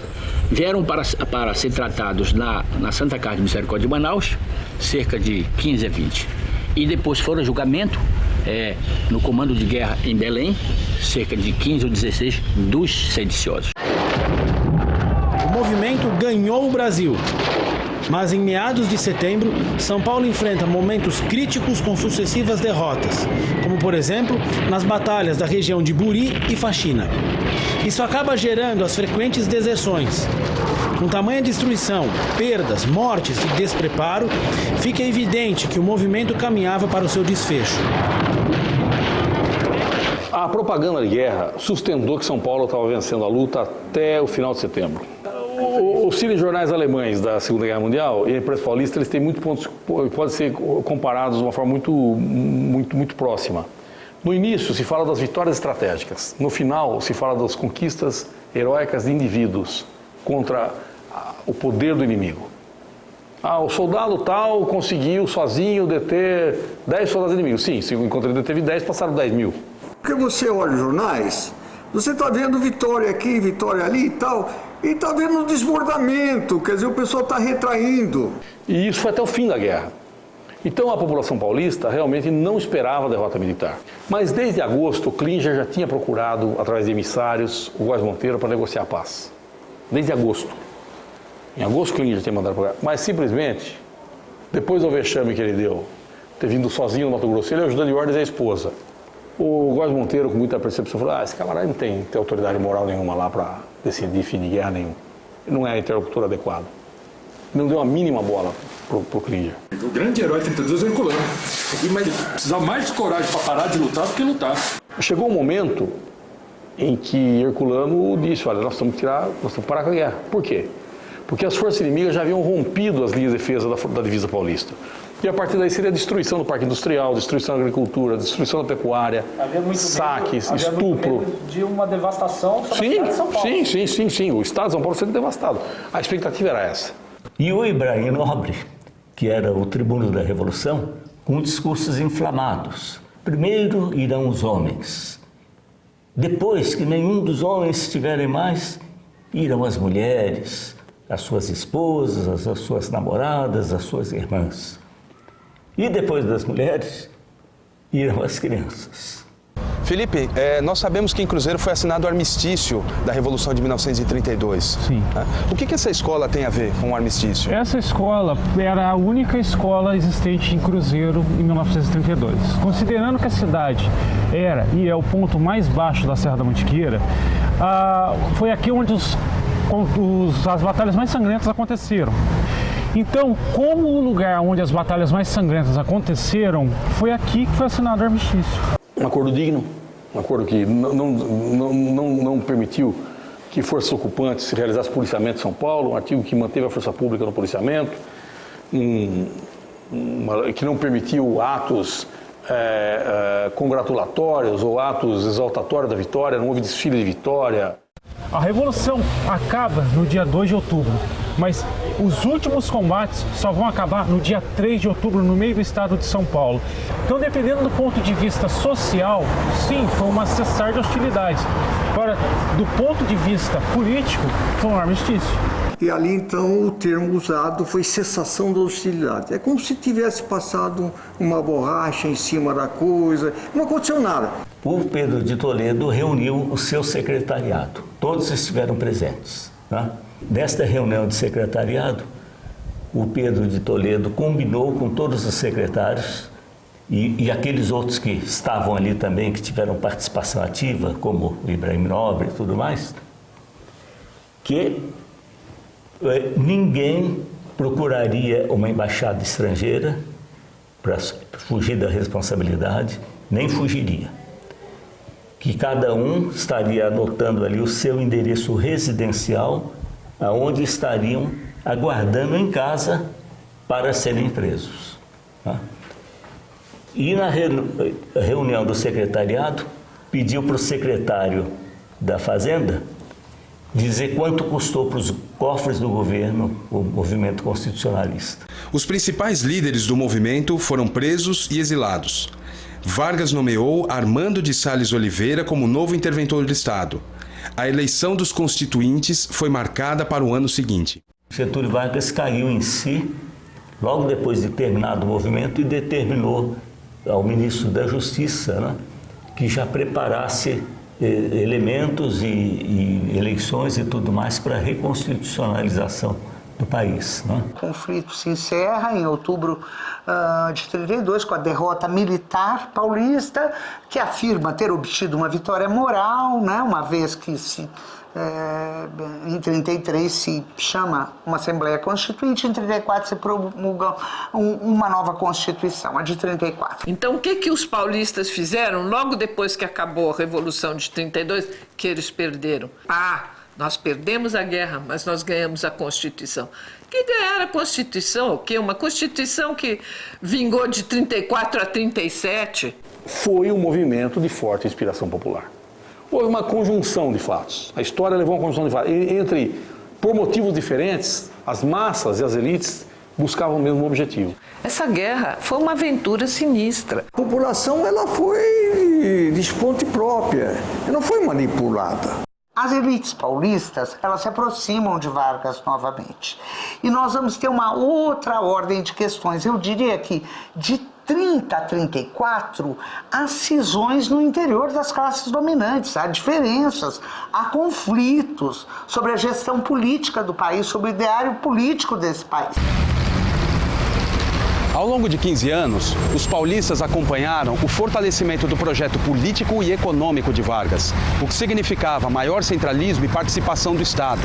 Vieram para ser tratados na Santa Casa de Misericórdia de Manaus, cerca de 15 a 20. E depois foram a julgamento no comando de guerra em Belém, cerca de 15 ou 16 dos sediciosos. O movimento ganhou o Brasil. Mas em meados de setembro, São Paulo enfrenta momentos críticos com sucessivas derrotas, como por exemplo, nas batalhas da região de Buri e Faxina. Isso acaba gerando as frequentes deserções. Com tamanha destruição, perdas, mortes e despreparo, fica evidente que o movimento caminhava para o seu desfecho. A propaganda de guerra sustentou que São Paulo estava vencendo a luta até o final de setembro. Os telejornais alemães da Segunda Guerra Mundial e a imprensa paulista, eles têm muitos pontos que podem ser comparados de uma forma muito próxima. No início se fala das vitórias estratégicas, no final se fala das conquistas heróicas de indivíduos contra o poder do inimigo. O soldado tal conseguiu sozinho deter 10 soldados inimigos. Sim, enquanto ele deteve 10, passaram 10 mil. Porque você olha os jornais, você está vendo vitória aqui, vitória ali e tal, e está vendo um desbordamento, quer dizer, o pessoal está retraindo. E isso foi até o fim da guerra. Então a população paulista realmente não esperava a derrota militar. Mas desde agosto, o Klinger já tinha procurado, através de emissários, o Góes Monteiro para negociar a paz. Desde agosto. Em agosto, o Klinger tinha mandado procurar. Mas simplesmente, depois do vexame que ele deu ter vindo sozinho no Mato Grosso, ele ajudando de ordens a esposa. O Góes Monteiro, com muita percepção, falou, esse camarada não tem autoridade moral nenhuma lá para decidir fim de guerra nenhum. Não é interlocutor adequado. Não deu a mínima bola pro Klinger. O grande herói 32 é Herculano. Mas precisava mais de coragem para parar de lutar do que lutar. Chegou um momento em que Herculano disse, olha, nós temos que parar com a guerra. Por quê? Porque as forças inimigas já haviam rompido as linhas de defesa da divisa paulista. E a partir daí seria a destruição do parque industrial, destruição da agricultura, destruição da pecuária, saques, estupro. De uma devastação sobre a cidade de São Paulo. Sim. O estado de São Paulo sendo devastado. A expectativa era essa. E o Ibrahim Nobre, que era o tribuno da Revolução, com discursos inflamados. Primeiro irão os homens. Depois que nenhum dos homens estiverem mais, irão as mulheres, as suas esposas, as suas namoradas, as suas irmãs. E depois das mulheres, irão as crianças. Felipe, nós sabemos que em Cruzeiro foi assinado o armistício da Revolução de 1932. Sim. O que essa escola tem a ver com o armistício? Essa escola era a única escola existente em Cruzeiro em 1932. Considerando que a cidade era e é o ponto mais baixo da Serra da Mantiqueira, foi aqui onde as batalhas mais sangrentas aconteceram. Então, como o lugar onde as batalhas mais sangrentas aconteceram, foi aqui que foi assinado o armistício. Um acordo digno, um acordo que não permitiu que forças ocupantes realizassem policiamento em São Paulo, um artigo que manteve a força pública no policiamento, que não permitiu atos congratulatórios ou atos exaltatórios da vitória, não houve desfile de vitória. A Revolução acaba no dia 2 de outubro, mas os últimos combates só vão acabar no dia 3 de outubro, no meio do estado de São Paulo. Então, dependendo do ponto de vista social, sim, foi um cessar de hostilidades. Agora, do ponto de vista político, foi um armistício. E ali, então, o termo usado foi cessação da hostilidade. É como se tivesse passado uma borracha em cima da coisa, não aconteceu nada. O Pedro de Toledo reuniu o seu secretariado. Todos estiveram presentes. Né? Desta reunião de secretariado, o Pedro de Toledo combinou com todos os secretários e aqueles outros que estavam ali também, que tiveram participação ativa, como o Ibrahim Nobre e tudo mais, que ninguém procuraria uma embaixada estrangeira para fugir da responsabilidade, nem fugiria. Que cada um estaria anotando ali o seu endereço residencial, aonde estariam aguardando em casa para serem presos. Tá? E na reunião do secretariado, pediu para o secretário da Fazenda dizer quanto custou para os cofres do governo o movimento constitucionalista. Os principais líderes do movimento foram presos e exilados. Vargas nomeou Armando de Sales Oliveira como novo interventor do Estado. A eleição dos constituintes foi marcada para o ano seguinte. Getúlio Vargas caiu em si, logo depois de terminado o movimento, e determinou ao ministro da Justiça, né, que já preparasse elementos e eleições e tudo mais para a reconstitucionalização do país. Né? O conflito se encerra em outubro de 32 com a derrota militar paulista, que afirma ter obtido uma vitória moral, né? Uma vez que em 33 se chama uma Assembleia Constituinte, em 34 se promulga uma nova Constituição, a de 34. Então, o que os paulistas fizeram logo depois que acabou a Revolução de 32, que eles perderam? Nós perdemos a guerra, mas nós ganhamos a Constituição. Que ganhar a Constituição? O quê? Uma Constituição que vingou de 34 a 37? Foi um movimento de forte inspiração popular. Houve uma conjunção de fatos. A história levou a uma conjunção de fatos. Por motivos diferentes, as massas e as elites buscavam o mesmo objetivo. Essa guerra foi uma aventura sinistra. A população ela foi de esponte própria, ela não foi manipulada. As elites paulistas, elas se aproximam de Vargas novamente. E nós vamos ter uma outra ordem de questões. Eu diria que de 30 a 34, há cisões no interior das classes dominantes, há diferenças, há conflitos sobre a gestão política do país, sobre o ideário político desse país. Ao longo de 15 anos, os paulistas acompanharam o fortalecimento do projeto político e econômico de Vargas, o que significava maior centralismo e participação do Estado,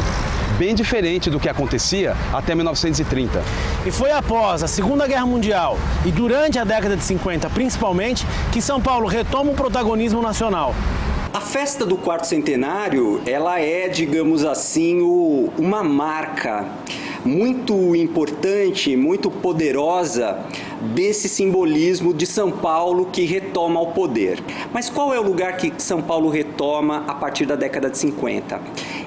bem diferente do que acontecia até 1930. E foi após a Segunda Guerra Mundial e durante a década de 50, principalmente, que São Paulo retoma o protagonismo nacional. A festa do quarto centenário, ela é, digamos assim, uma marca muito importante, muito poderosa desse simbolismo de São Paulo que retoma o poder. Mas qual é o lugar que São Paulo retoma a partir da década de 50?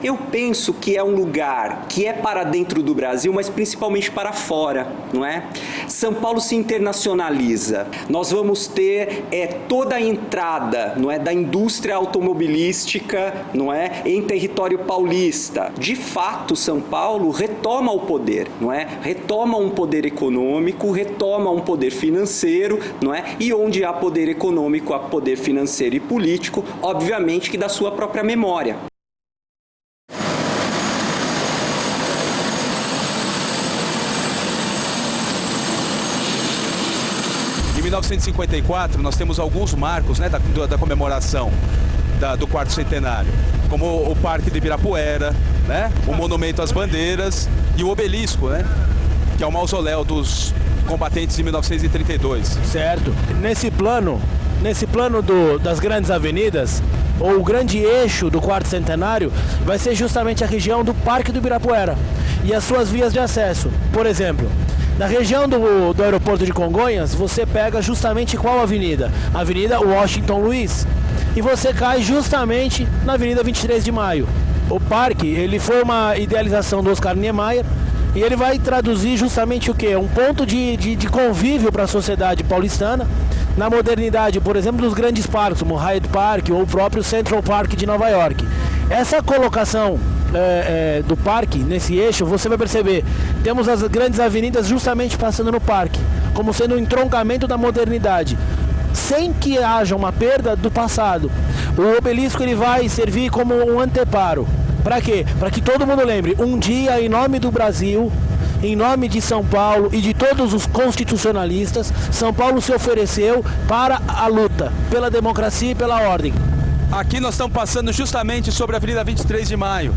Eu penso que é um lugar que é para dentro do Brasil, mas principalmente para fora, não é? São Paulo se internacionaliza. Nós vamos ter toda a entrada, não é, da indústria automobilística, não é, em território paulista. De fato, São Paulo retoma o poder, não é? Retoma um poder econômico, retoma um poder financeiro, não é? E onde há poder econômico, há poder financeiro e político, obviamente que da sua própria memória. Em 1954, nós temos alguns marcos, né, da comemoração do quarto centenário, como o Parque de Ibirapuera, né, o Monumento às Bandeiras e o Obelisco, né, que é o mausoléu dos combatentes de 1932. Certo. Nesse plano das grandes avenidas, ou o grande eixo do quarto centenário, vai ser justamente a região do Parque do Ibirapuera e as suas vias de acesso. Por exemplo, na região do aeroporto de Congonhas, você pega justamente qual avenida? A Avenida Washington Luiz. E você cai justamente na Avenida 23 de Maio. O parque, ele foi uma idealização do Oscar Niemeyer e ele vai traduzir justamente o quê? Um ponto de convívio para a sociedade paulistana, na modernidade, por exemplo, dos grandes parques, como Hyde Park ou o próprio Central Park de Nova York. Essa colocação do parque, nesse eixo, você vai perceber, temos as grandes avenidas justamente passando no parque, como sendo um entroncamento da modernidade, sem que haja uma perda do passado. O obelisco ele vai servir como um anteparo. Para quê? Para que todo mundo lembre, um dia, em nome do Brasil, em nome de São Paulo e de todos os constitucionalistas, São Paulo se ofereceu para a luta pela democracia e pela ordem. Aqui nós estamos passando justamente sobre a Avenida 23 de Maio.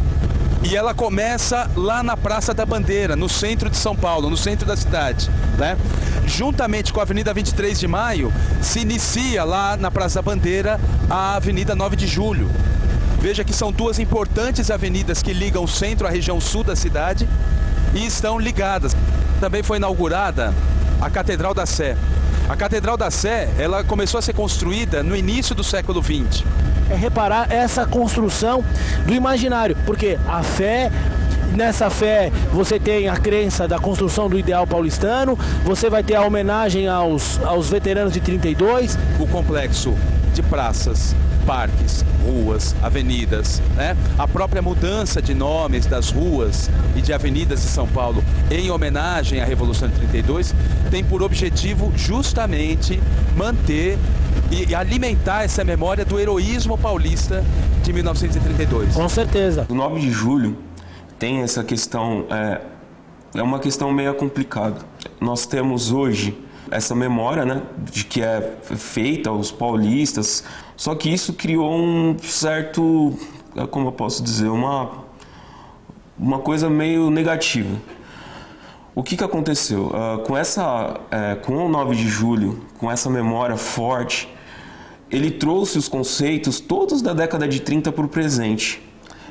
E ela começa lá na Praça da Bandeira, no centro de São Paulo, no centro da cidade, né? Juntamente com a Avenida 23 de Maio, se inicia lá na Praça da Bandeira a Avenida 9 de Julho. Veja que são duas importantes avenidas que ligam o centro à região sul da cidade e estão ligadas. Também foi inaugurada a Catedral da Sé. A Catedral da Sé, ela começou a ser construída no início do século XX. É reparar essa construção do imaginário, porque a fé, nessa fé você tem a crença da construção do ideal paulistano, você vai ter a homenagem aos veteranos de 32. O complexo de praças, parques, ruas, avenidas, né? A própria mudança de nomes das ruas e de avenidas de São Paulo em homenagem à Revolução de 32 tem por objetivo justamente manter e alimentar essa memória do heroísmo paulista de 1932. Com certeza. O 9 de julho tem essa questão, é uma questão meio complicada. Nós temos hoje essa memória, né, de que é feita aos paulistas, só que isso criou um certo, como eu posso dizer, uma coisa meio negativa. O que aconteceu? Com o 9 de julho, com essa memória forte, ele trouxe os conceitos todos da década de 30 para o presente.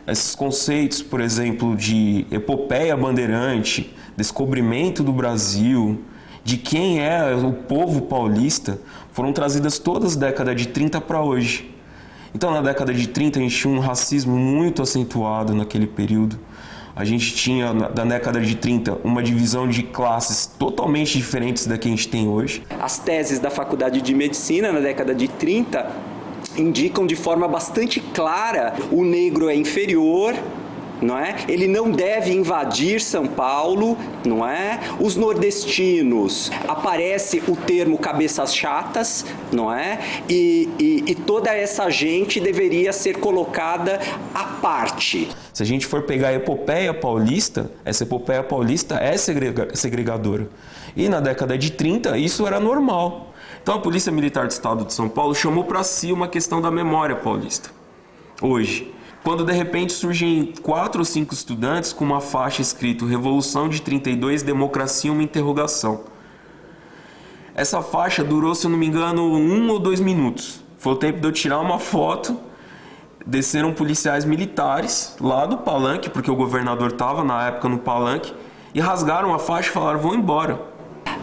Esses conceitos, por exemplo, de epopeia bandeirante, descobrimento do Brasil, de quem é o povo paulista, foram trazidas todas da década de 30 para hoje. Então, na década de 30, a gente tinha um racismo muito acentuado naquele período. A gente tinha, na década de 30, uma divisão de classes totalmente diferentes da que a gente tem hoje. As teses da Faculdade de Medicina, na década de 30, indicam de forma bastante clara o negro é inferior, não é? Ele não deve invadir São Paulo, não é? Os nordestinos, aparece o termo cabeças chatas, não é? E toda essa gente deveria ser colocada à parte. Se a gente for pegar a epopeia paulista, essa epopeia paulista é segregadora. E na década de 30, isso era normal. Então a Polícia Militar do Estado de São Paulo chamou para si uma questão da memória paulista. Hoje, quando de repente surgem 4 ou 5 estudantes com uma faixa escrito Revolução de 32, Democracia, uma interrogação. Essa faixa durou, se eu não me engano, 1 ou 2 minutos. Foi o tempo de eu tirar uma foto. Desceram policiais militares lá do palanque, porque o governador estava na época no palanque, e rasgaram a faixa e falaram, vão embora.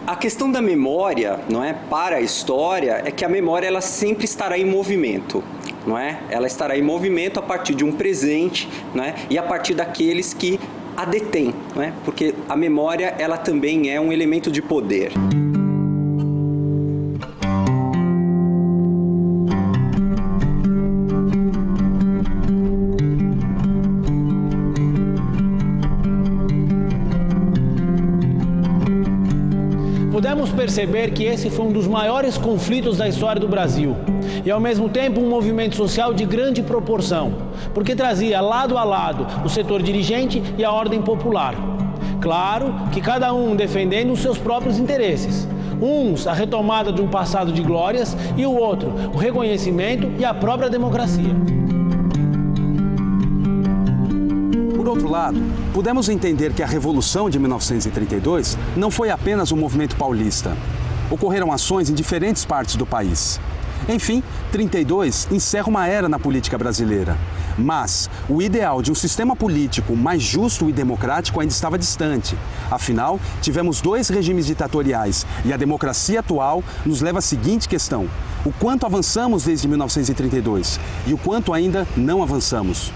A questão da memória, não é, para a história, é que a memória ela sempre estará em movimento, não é? Ela estará em movimento a partir de um presente, não é? E a partir daqueles que a detêm, não é? Porque a memória ela também é um elemento de poder. Podemos perceber que esse foi um dos maiores conflitos da história do Brasil e, ao mesmo tempo, um movimento social de grande proporção, porque trazia lado a lado o setor dirigente e a ordem popular. Claro que cada um defendendo os seus próprios interesses. Uns a retomada de um passado de glórias e o outro o reconhecimento e a própria democracia. Por outro lado, pudemos entender que a Revolução de 1932 não foi apenas um movimento paulista. Ocorreram ações em diferentes partes do país. Enfim, 32 encerra uma era na política brasileira. Mas o ideal de um sistema político mais justo e democrático ainda estava distante. Afinal, tivemos 2 regimes ditatoriais e a democracia atual nos leva à seguinte questão: o quanto avançamos desde 1932 e o quanto ainda não avançamos?